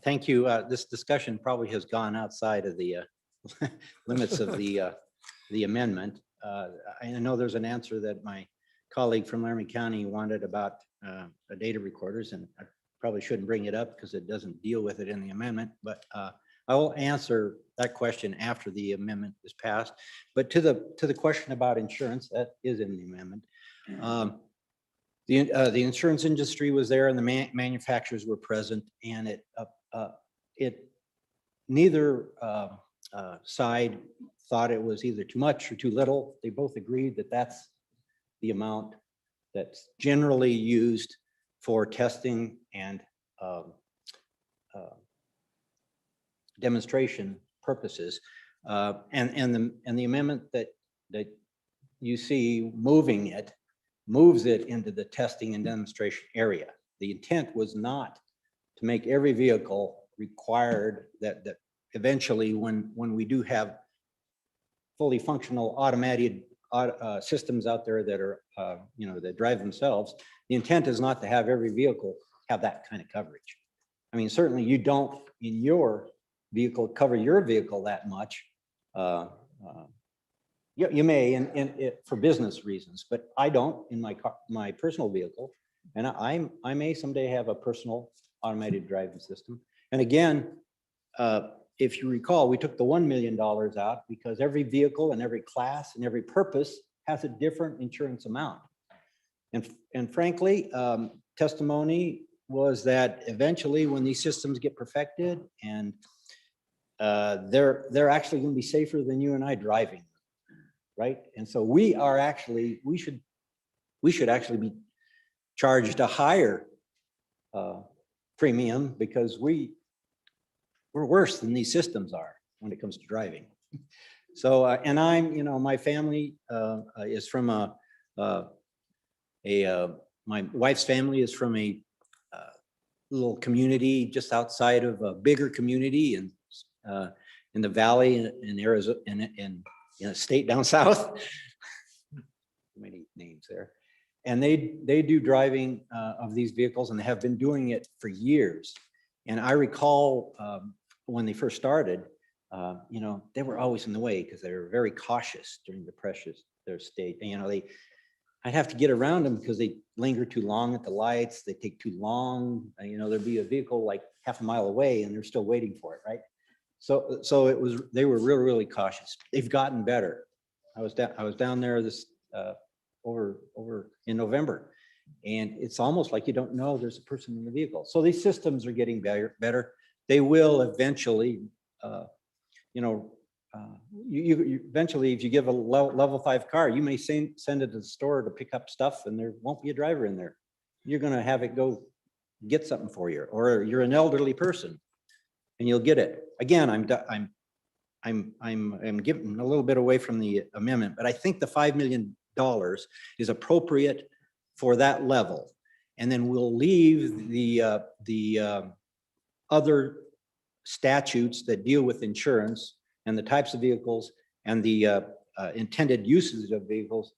thank you. This discussion probably has gone outside of the limits of the amendment. I know there's an answer that my colleague from Laramie County wanted about data recorders, and I probably shouldn't bring it up because it doesn't deal with it in the amendment, but I will answer that question after the amendment is passed. But to the question about insurance, that is in the amendment. The insurance industry was there and the manufacturers were present, and neither side thought it was either too much or too little. They both agreed that that's the amount that's generally used for testing and demonstration purposes. And the amendment that you see moves it into the testing and demonstration area. The intent was not to make every vehicle required that eventually when we do have fully functional automated systems out there that are, that drive themselves, the intent is not to have every vehicle have that kind of coverage. I mean, certainly you don't in your vehicle cover your vehicle that much. You may for business reasons, but I don't in my personal vehicle, and I may someday have a personal automated driving system. And again, if you recall, we took the $1 million out because every vehicle and every class and every purpose has a different insurance amount. And frankly, testimony was that eventually when these systems get perfected and they're actually going to be safer than you and I driving, right? And so we should actually be charged a higher premium because we're worse than these systems are when it comes to driving. So, and my family is from my wife's family is from a little community just outside of a bigger community in the valley in Arizona, in a state down south. Many names there. And they do driving of these vehicles and have been doing it for years. And I recall when they first started, they were always in the way because they were very cautious during their state. And, I'd have to get around them because they linger too long at the lights. They take too long. There'd be a vehicle like half a mile away and they're still waiting for it, right? So they were really, really cautious. They've gotten better. I was down there this over in November, and it's almost like you don't know there's a person in the vehicle. So these systems are getting better. They will eventually, you eventually, if you give a level 5 car, you may send it to the store to pick up stuff, and there won't be a driver in there. You're going to have it go get something for you, or you're an elderly person, and you'll get it. Again, I'm getting a little bit away from the amendment, but I think the $5 million is appropriate for that level, and then we'll leave the other statutes that deal with insurance and the types of vehicles and the intended uses of vehicles.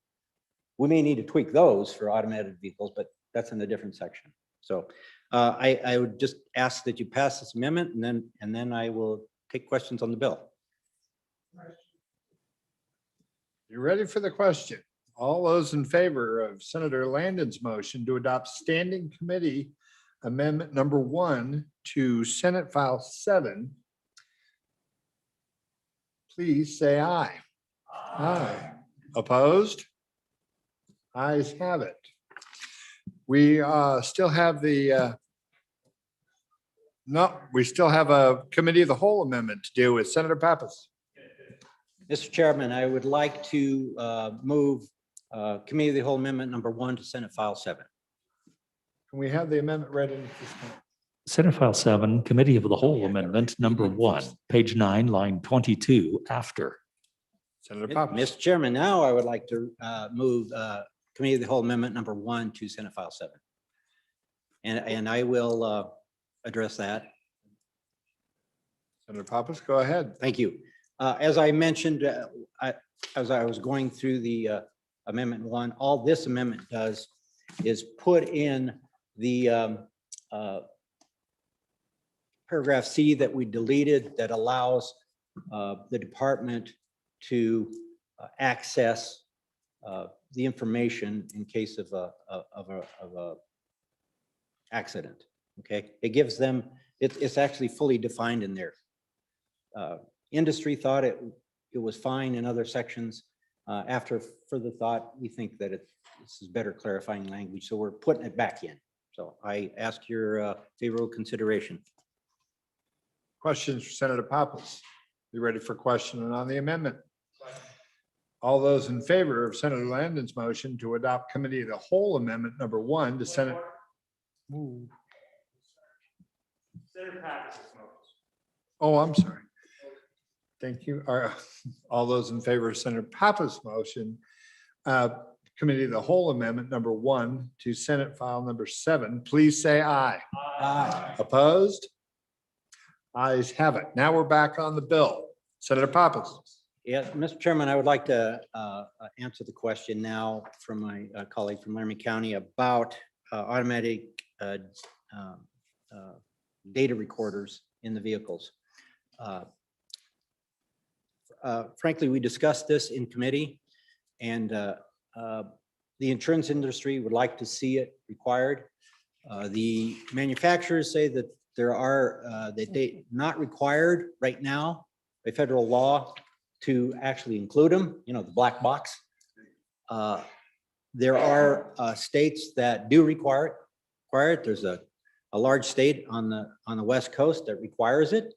We may need to tweak those for automated vehicles, but that's in a different section. So I would just ask that you pass this amendment, and then I will take questions on the bill. You ready for the question? All those in favor of Senator Landon's motion to adopt Standing Committee Amendment number 1 to Senate File 7, please say aye. Aye. Opposed? Ayes have it. We still have we still have a Committee of the Whole amendment to deal with. Senator Pappas. Mr. Chairman, I would like to move Committee of the Whole Amendment number 1 to Senate File 7. Can we have the amendment read? Senate File 7, Committee of the Whole Amendment number 1, page 9, line 22, after. Senator Pappas. Mr. Chairman, now I would like to move Committee of the Whole Amendment number 1 to Senate File 7. And I will address that. Senator Pappas, go ahead. Thank you. As I mentioned, as I was going through the Amendment 1, all this amendment does is put in the paragraph C that we deleted that allows the department to access the information in case of a accident. Okay, it gives them, it's actually fully defined in there. Industry thought it was fine in other sections. After further thought, we think that this is better clarifying language, so we're putting it back in. So I ask your favorable consideration. Questions for Senator Pappas? You ready for questioning on the amendment? All those in favor of Senator Landon's motion to adopt committee of the whole amendment number 1 to Senate. Ooh. Oh, I'm sorry. Thank you. All those in favor of Senator Pappas' motion, committee of the whole amendment number 1 to Senate file number 7, please say aye. Aye. Opposed? Ayes have it. Now we're back on the bill. Senator Pappas. Yeah, Mr. Chairman, I would like to answer the question now from my colleague from Laramie County about automatic data recorders in the vehicles. Frankly, we discussed this in committee, and the insurance industry would like to see it required. The manufacturers say that there are that they not required right now by federal law to actually include them, you know, the black box. There are states that do require it. There's a large state on the West Coast that requires it.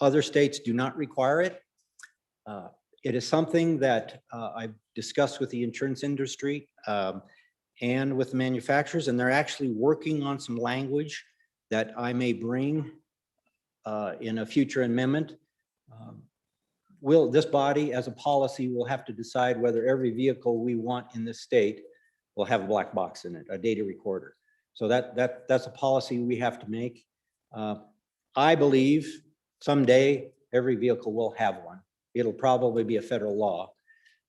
Other states do not require it. It is something that I've discussed with the insurance industry and with the manufacturers, and they're actually working on some language that I may bring in a future amendment. Will this body, as a policy, will have to decide whether every vehicle we want in this state will have a black box in it, a data recorder. So that's a policy we have to make. I believe someday every vehicle will have one. It'll probably be a federal law,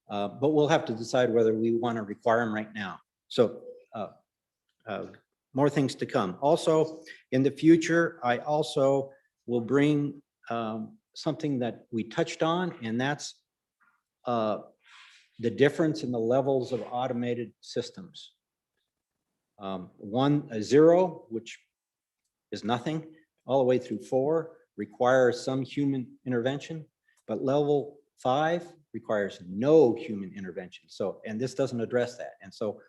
but we'll have to decide whether we want to require them right now. So more things to come. Also, in the future, I also will bring something that we touched on, and that's the difference in the levels of automated systems. 0, which is nothing, all the way through 4 requires some human intervention, but level 5 requires no human intervention. So, and this doesn't address that. And so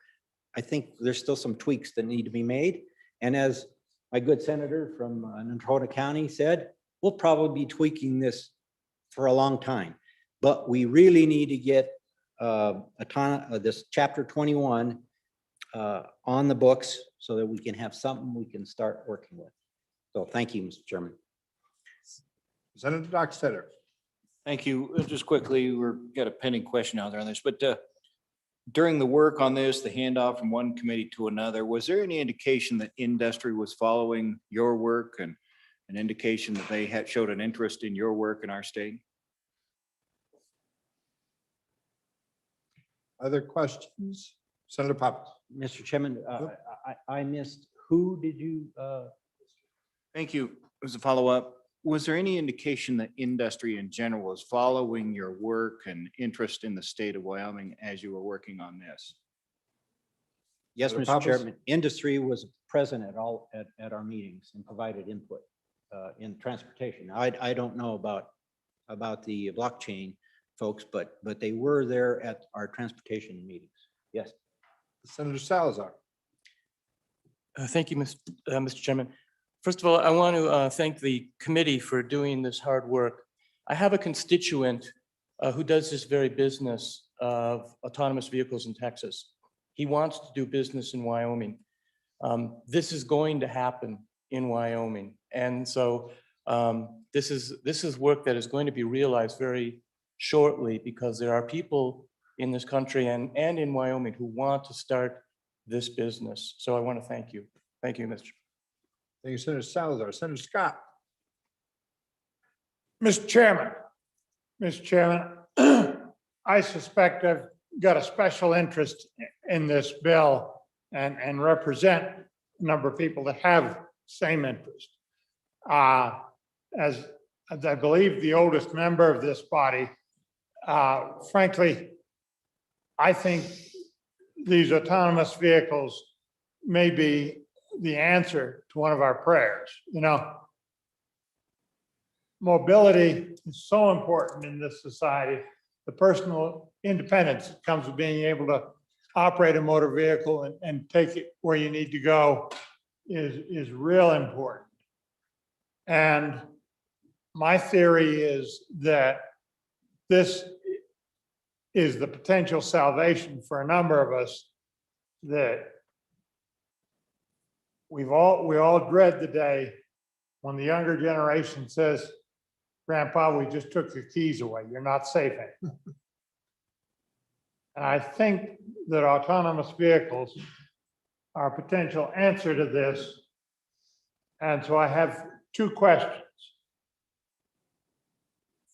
I think there's still some tweaks that need to be made. And as my good senator from Natrona County said, we'll probably be tweaking this for a long time, but we really need to get this chapter 21 on the books so that we can have something we can start working with. So thank you, Mr. Chairman. Senator Dockstetter. Thank you. Just quickly, we've got a pending question out there on this, but during the work on this, the handoff from one committee to another, was there any indication that industry was following your work and an indication that they had showed an interest in your work in our state? Other questions? Senator Pappas. Mr. Chairman, I missed, who did you? Thank you. As a follow-up, was there any indication that industry in general was following your work and interest in the state of Wyoming as you were working on this? Yes, Senator Mr. Pappas? Chairman, industry was present at our meetings and provided input in transportation. I don't know about the blockchain folks, but they were there at our transportation meetings. Yes. Senator Salazar. Thank you, Mr. Chairman. First of all, I want to thank the committee for doing this hard work. I have a constituent who does this very business of autonomous vehicles in Texas. He wants to do business in Wyoming. This is going to happen in Wyoming. And so this is work that is going to be realized very shortly because there are people in this country and in Wyoming who want to start this business. So I want to thank you. Thank you, Mr. Thank you, Senator Salazar. Senator Scott. Mr. Chairman, I suspect I've got a special interest in this bill and represent a number of people that have same interest. As I believe the oldest member of this body, frankly, I think these autonomous vehicles may be the answer to one of our prayers. You know, mobility is so important in this society. The personal independence that comes with being able to operate a motor vehicle and take it where you need to go is real important. And my theory is that this is the potential salvation for a number of us, that we all dread the day when the younger generation says, Grandpa, we just took your keys away. You're not safe anymore. And I think that autonomous vehicles are a potential answer to this. And so I have two questions.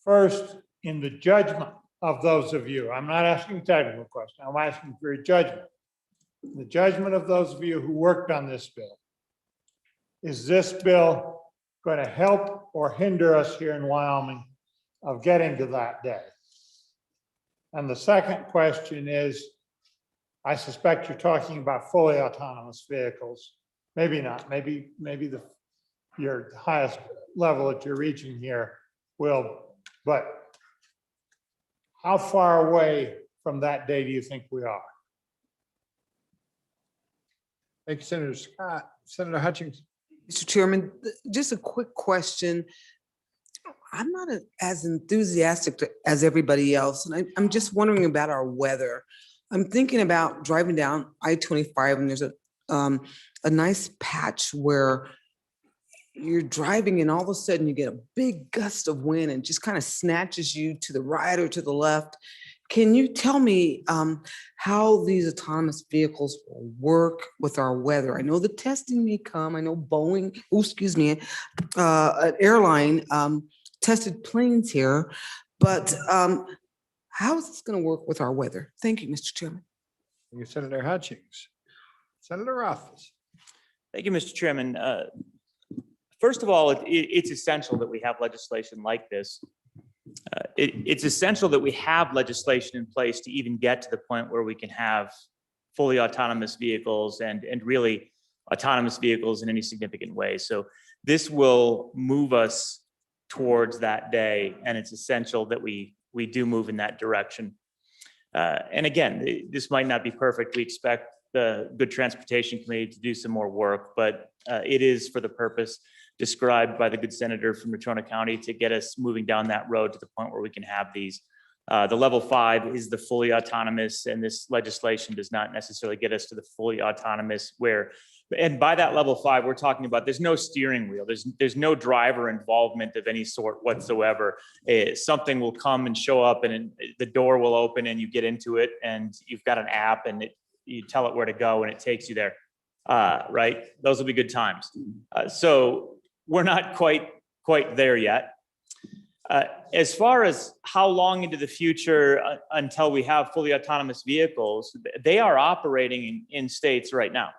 First, in the judgment of those of you, I'm not asking a technical question, I'm asking for your judgment. The judgment of those of you who worked on this bill. Is this bill going to help or hinder us here in Wyoming of getting to that day? And the second question is, I suspect you're talking about fully autonomous vehicles. Maybe not, maybe your highest level that you're reaching here will, but how far away from that day do you think we are? Thank you, Senator Scott. Senator Hutchings. Mr. Chairman, just a quick question. I'm not as enthusiastic as everybody else, and I'm just wondering about our weather. I'm thinking about driving down I-25, and there's a nice patch where you're driving and all of a sudden you get a big gust of wind and just kind of snatches you to the right or to the left. Can you tell me how these autonomous vehicles will work with our weather? I know the testing may come. I know Boeing, an airline tested planes here, but how is this going to work with our weather? Thank you, Mr. Chairman. Thank you, Senator Hutchings. Senator Rothfuss. Thank you, Mr. Chairman. First of all, it's essential that we have legislation like this. It's essential that we have legislation in place to even get to the point where we can have fully autonomous vehicles and really autonomous vehicles in any significant way. So this will move us towards that day, and it's essential that we do move in that direction. And again, this might not be perfect. We expect the Good Transportation Committee to do some more work, but it is for the purpose described by the good senator from Natrona County to get us moving down that road to the point where we can have these. The level 5 is the fully autonomous, and this legislation does not necessarily get us to the fully autonomous where, and by that level 5, we're talking about there's no steering wheel, there's no driver involvement of any sort whatsoever. Something will come and show up, and the door will open, and you get into it, and you've got an app, and you tell it where to go, and it takes you there. Right? Those will be good times. So we're not quite there yet. As far as how long into the future until we have fully autonomous vehicles, they are operating in states right now.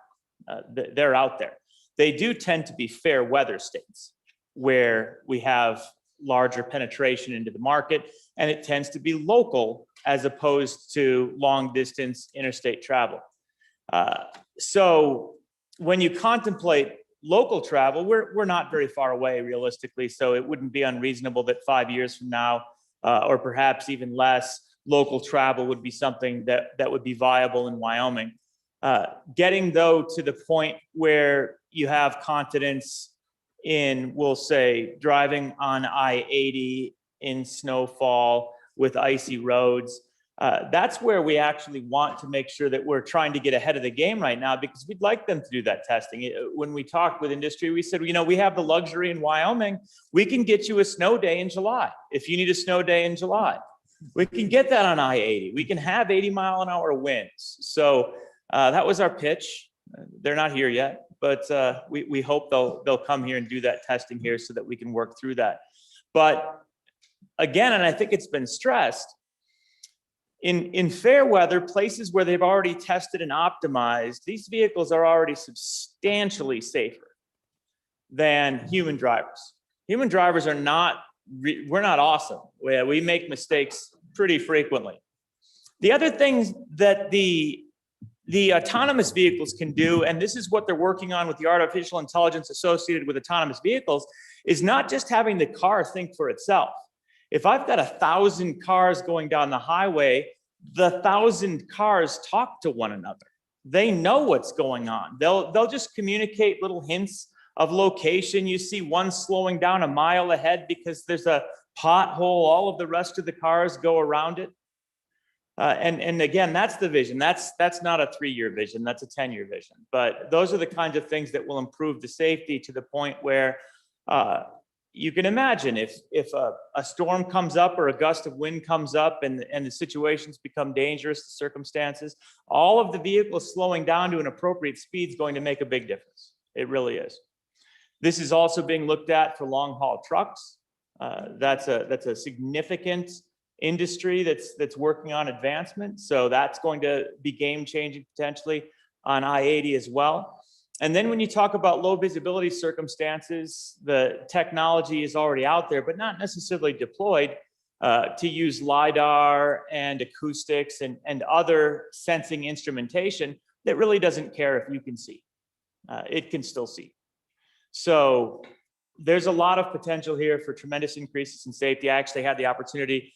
They're out there. They do tend to be fair weather states where we have larger penetration into the market, and it tends to be local as opposed to long distance interstate travel. So when you contemplate local travel, we're not very far away realistically. So it wouldn't be unreasonable that 5 years from now, or perhaps even less, local travel would be something that would be viable in Wyoming. Getting though to the point where you have confidence in, we'll say, driving on I-80 in snowfall with icy roads, that's where we actually want to make sure that we're trying to get ahead of the game right now, because we'd like them to do that testing. When we talked with industry, we said, we have the luxury in Wyoming. We can get you a snow day in July. If you need a snow day in July, we can get that on I-80. We can have 80-mile-an-hour winds. So that was our pitch. They're not here yet, but we hope they'll come here and do that testing here so that we can work through that. But again, and I think it's been stressed, In fair weather, places where they've already tested and optimized, these vehicles are already substantially safer than human drivers. Human drivers are not, we're not awesome. We make mistakes pretty frequently. The other things that the autonomous vehicles can do, and this is what they're working on with the artificial intelligence associated with autonomous vehicles, is not just having the car think for itself. If I've got 1,000 cars going down the highway, the 1,000 cars talk to one another. They know what's going on. They'll just communicate little hints of location. You see one slowing down a mile ahead because there's a pothole. All of the rest of the cars go around it. And again, that's the vision. That's not a 3-year vision. That's a 10-year vision. But those are the kinds of things that will improve the safety to the point where you can imagine if a storm comes up or a gust of wind comes up and the situations become dangerous, the circumstances, all of the vehicles slowing down to an appropriate speed is going to make a big difference. It really is. This is also being looked at for long haul trucks. That's a significant industry that's working on advancement. So that's going to be game changing potentially on I-80 as well. And then when you talk about low visibility circumstances, the technology is already out there, but not necessarily deployed to use LiDAR and acoustics and other sensing instrumentation that really doesn't care if you can see. It can still see. So there's a lot of potential here for tremendous increases in safety. I actually had the opportunity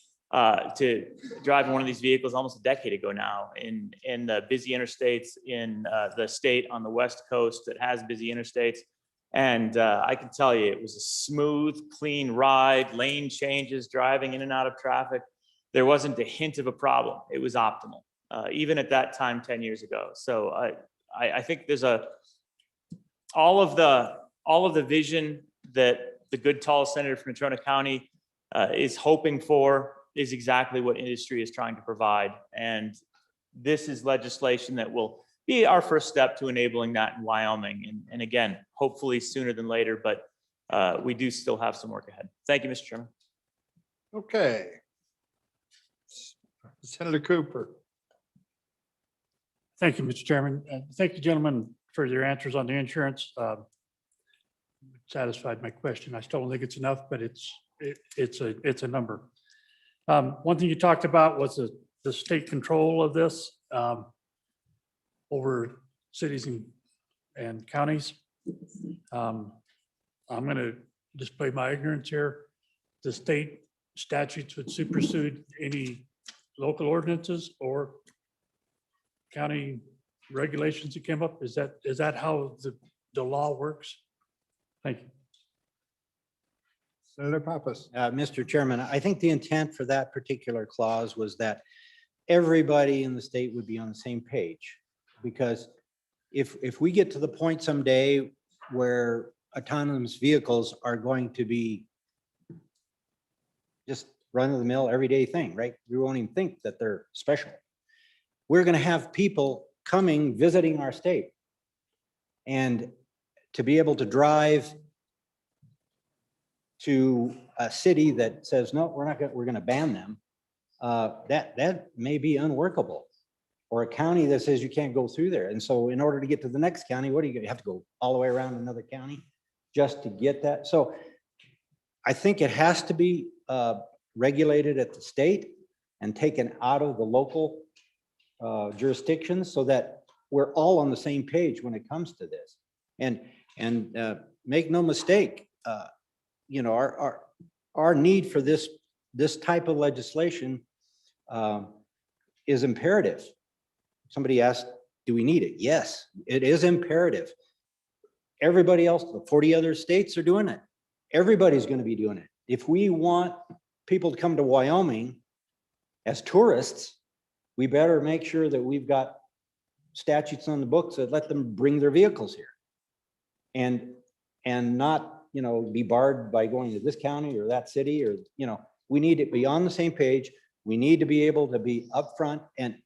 to drive in one of these vehicles almost a decade ago now in the busy interstates in the state on the West Coast that has busy interstates. And I can tell you, it was a smooth, clean ride, lane changes, driving in and out of traffic. There wasn't a hint of a problem. It was optimal, even at that time 10 years ago. So I think there's all of the vision that the good, tall senator from Natrona County is hoping for is exactly what industry is trying to provide. And this is legislation that will be our first step to enabling that in Wyoming. And again, hopefully sooner than later, but we do still have some work ahead. Thank you, Mr. Chairman. Okay. Senator Cooper. Thank you, Mr. Chairman. Thank you, gentlemen, for your answers on the insurance. Satisfied my question. I still don't think it's enough, but it's a number. One thing you talked about was the state control of this over cities and counties. I'm going to display my ignorance here. The state statutes would supersede any local ordinances or county regulations that came up. Is that how the law works? Thank you. Senator Pappas. Mr. Chairman, I think the intent for that particular clause was that everybody in the state would be on the same page. Because if we get to the point someday where autonomous vehicles are going to be just run-of-the-mill everyday thing, right? We won't even think that they're special. We're going to have people coming, visiting our state. And to be able to drive to a city that says, no, we're going to ban them, that may be unworkable. Or a county that says you can't go through there. And so in order to get to the next county, what are you going to have to go all the way around another county just to get that? So I think it has to be regulated at the state and taken out of the local jurisdictions so that we're all on the same page when it comes to this. And make no mistake, our need for this type of legislation is imperative. Somebody asked, do we need it? Yes, it is imperative. Everybody else, the 40 other states are doing it. Everybody's going to be doing it. If we want people to come to Wyoming as tourists, we better make sure that we've got statutes on the books that let them bring their vehicles here and not, be barred by going to this county or that city or, we need to be on the same page. We need to be able to be upfront and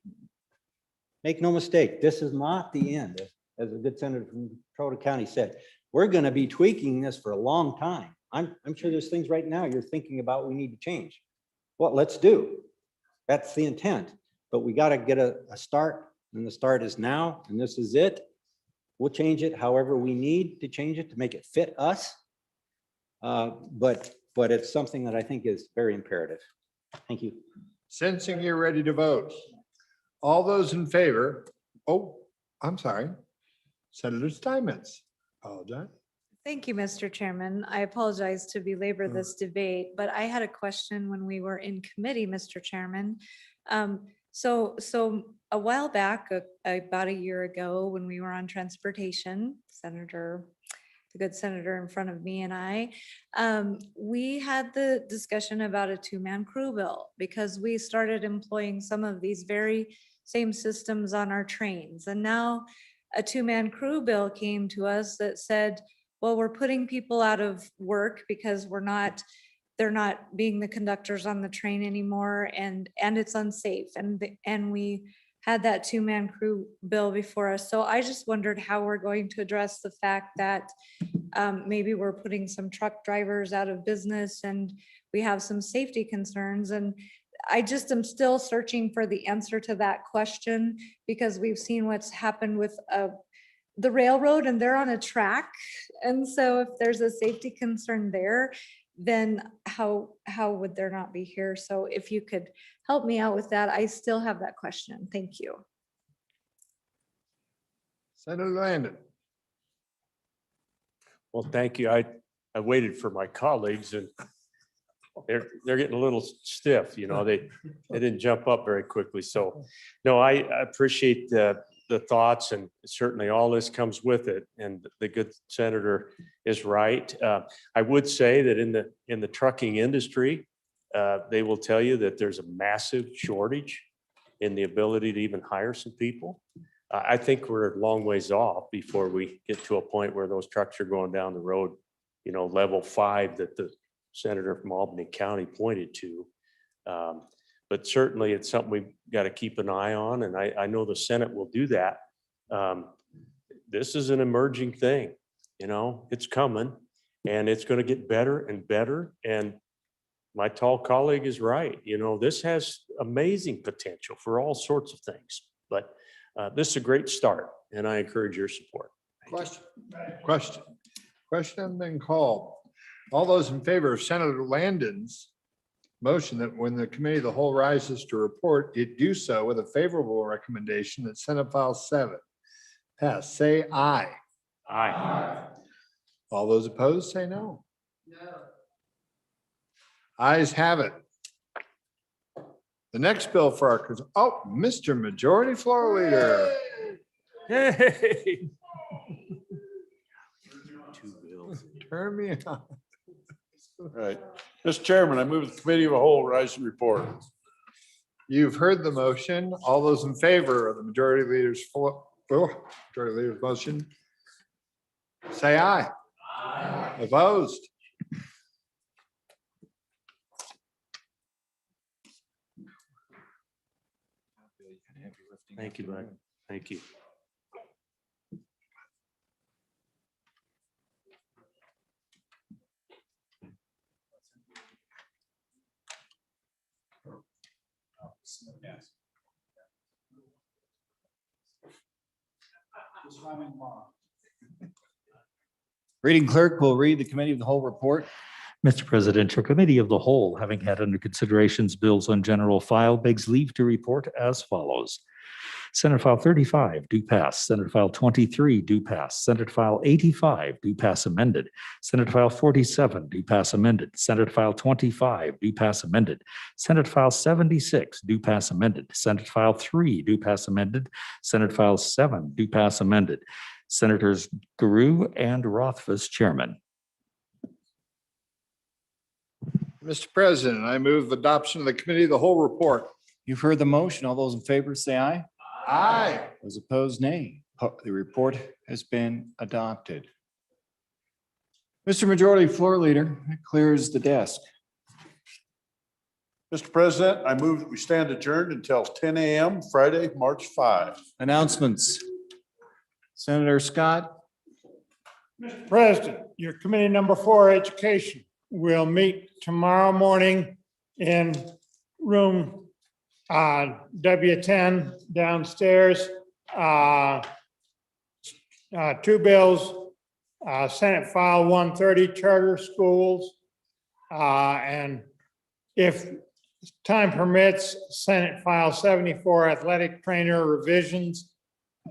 make no mistake, this is not the end. As a good senator from Natrona County said, we're going to be tweaking this for a long time. I'm sure there's things right now you're thinking about we need to change. Well, let's do. That's the intent. but we got to get a start, and the start is now, and this is it. We'll change it however we need to change it to make it fit us. But it's something that I think is very imperative. Thank you. Sensing you're ready to vote. All those in favor? Oh, I'm sorry. Senator Steinmetz. Apologize. Thank you, Mr. Chairman. I apologize to belabor this debate, but I had a question when we were in committee, Mr. Chairman. So a while back, about a year ago, when we were on transportation, the good senator in front of me and I, we had the discussion about a two-man crew bill because we started employing some of these very same systems on our trains. And now a two-man crew bill came to us that said, well, we're putting people out of work because they're not being the conductors on the train anymore, and it's unsafe. And we had that two-man crew bill before us. So I just wondered how we're going to address the fact that maybe we're putting some truck drivers out of business and we have some safety concerns. And I just am still searching for the answer to that question, because we've seen what's happened with the railroad, and they're on a track. And so if there's a safety concern there, then how would there not be here? So if you could help me out with that, I still have that question. Thank you. Senator Landon. Well, thank you. I waited for my colleagues, and they're getting a little stiff, you know, they didn't jump up very quickly. So no, I appreciate the thoughts, and certainly all this comes with it. And the good senator is right. I would say that in the trucking industry, they will tell you that there's a massive shortage in the ability to even hire some people. I think we're a long ways off before we get to a point where those trucks are going down the road, you know, level 5 that the senator from Albany County pointed to. But certainly it's something we've got to keep an eye on, and I know the Senate will do that. This is an emerging thing, you know, it's coming, and it's going to get better and better. And my tall colleague is right. You know, this has amazing potential for all sorts of things, but this is a great start, and I encourage your support. Question has been called. All those in favor of Senator Landon's motion that when the committee of the whole rises to report, it do so with a favorable recommendation that Senate File 7 pass, say aye. Aye. All those opposed, say no. Ayes have it. The next bill for our, Mr. Majority Floor Leader. Hey. Turn me on. All right. Mr. Chairman, I move the committee of the whole rise and report. You've heard the motion. All those in favor of the majority leader's motion, say aye. Aye. Opposed? Thank you, Mike. Thank you. Reading clerk will read the committee of the whole report. Mr. President, your committee of the whole, having had under considerations bills on general file, begs leave to report as follows. Senate File 35, do pass. Senate File 23, do pass. Senate File 85, do pass amended. Senate File 47, do pass amended. Senate File 25, do pass amended. Senate File 76, do pass amended. Senate File 3, do pass amended. Senate File 7, do pass amended. Senators Guru and Rothfuss, Chairman. Mr. President, I move adoption of the committee of the whole report. You've heard the motion. All those in favor say aye. Aye. Those opposed, nay. The report has been adopted. Mr. Majority Floor Leader, that clears the desk. Mr. President, I move that we stand adjourned until 10 a.m. Friday, March 5. Announcements. Senator Scott. Mr. President, your committee number 4, Education, will meet tomorrow morning in room W10 downstairs. Two bills, Senate File 130 Charter Schools. And if time permits, Senate File 74 Athletic Trainer Revisions.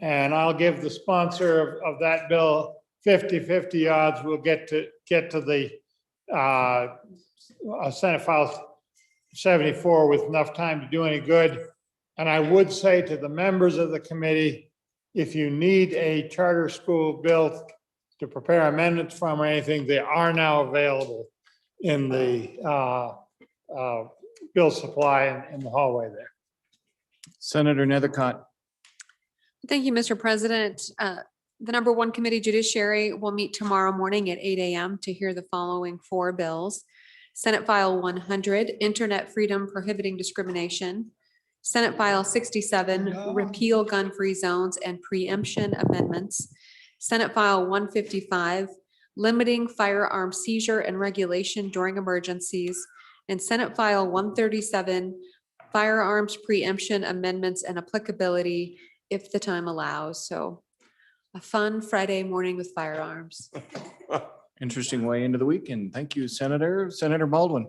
And I'll give the sponsor of that bill 50-50 odds we'll get to the Senate File 74 with enough time to do any good. And I would say to the members of the committee, if you need a charter school bill to prepare amendments from or anything, they are now available in the bill supply in the hallway there. Senator Nethercott. Thank you, Mr. President. The number one committee, Judiciary, will meet tomorrow morning at 8 a.m. to hear the following four bills. Senate File 100, Internet Freedom Prohibiting Discrimination. Senate File 67, Repeal Gun-Free Zones and Preemption Amendments. Senate File 155, Limiting Firearm Seizure and Regulation During Emergencies. And Senate File 137, Firearms Preemption Amendments and Applicability if the time allows. So a fun Friday morning with firearms. Interesting way into the weekend. Thank you, Senator. Senator Baldwin.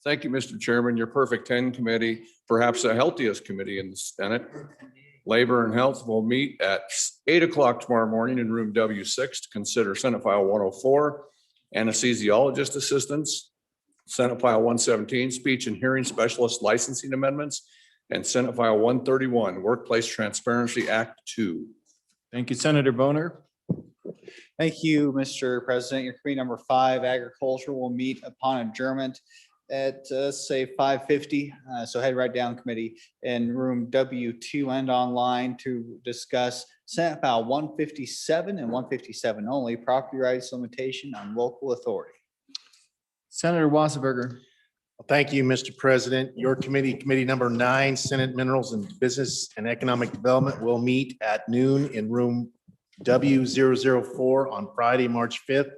Thank you, Mr. Chairman. Your Perfect 10 committee, perhaps the healthiest committee in the Senate. Labor and Health will meet at 8 o'clock tomorrow morning in room W6 to consider Senate File 104, anesthesiologist assistants, Senate File 117, speech and hearing specialist licensing amendments, and Senate File 131, Workplace Transparency Act 2. Thank you, Senator Boner. Thank you, Mr. President. Your committee number 5, Agriculture, will meet upon adjournment at say 5:50. So head right down committee in room W2 and online to discuss Senate File 157 and 157 only, property rights limitation on local authority. Senator Wasserberger. Thank you, Mr. President. Your committee, committee number 9, Senate Minerals and Business and Economic Development, will meet at noon in room W004 on Friday, March 5th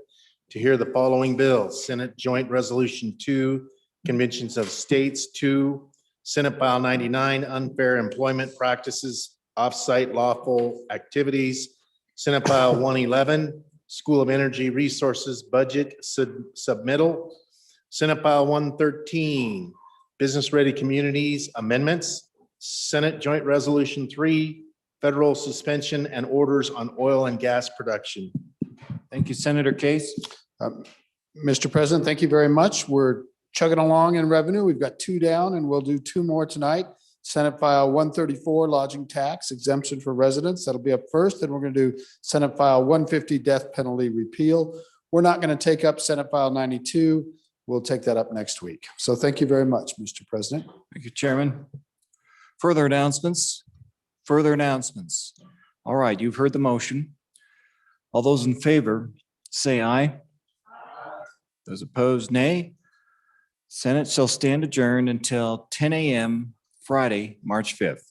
to hear the following bills: Senate Joint Resolution 2, Conventions of States 2, Senate File 99, Unfair Employment Practices, Offsite Lawful Activities, Senate File 111, School of Energy Resources Budget Submittal, Senate File 113, Business Ready Communities Amendments, Senate Joint Resolution 3, Federal Suspension and Orders on Oil and Gas Production. Thank you, Senator Case. Mr. President, thank you very much. We're chugging along in revenue. We've got 2 down and we'll do 2 more tonight. Senate File 134, Lodging Tax Exemption for Residents. That'll be up first. Then we're going to do Senate File 150, Death Penalty Repeal. We're not going to take up Senate File 92. We'll take that up next week. So thank you very much, Mr. President. Thank you, Chairman. Further announcements? Further announcements? All right, you've heard the motion. All those in favor, say aye. Those opposed, nay. Senate shall stand adjourned until 10 a.m. Friday, March 5th.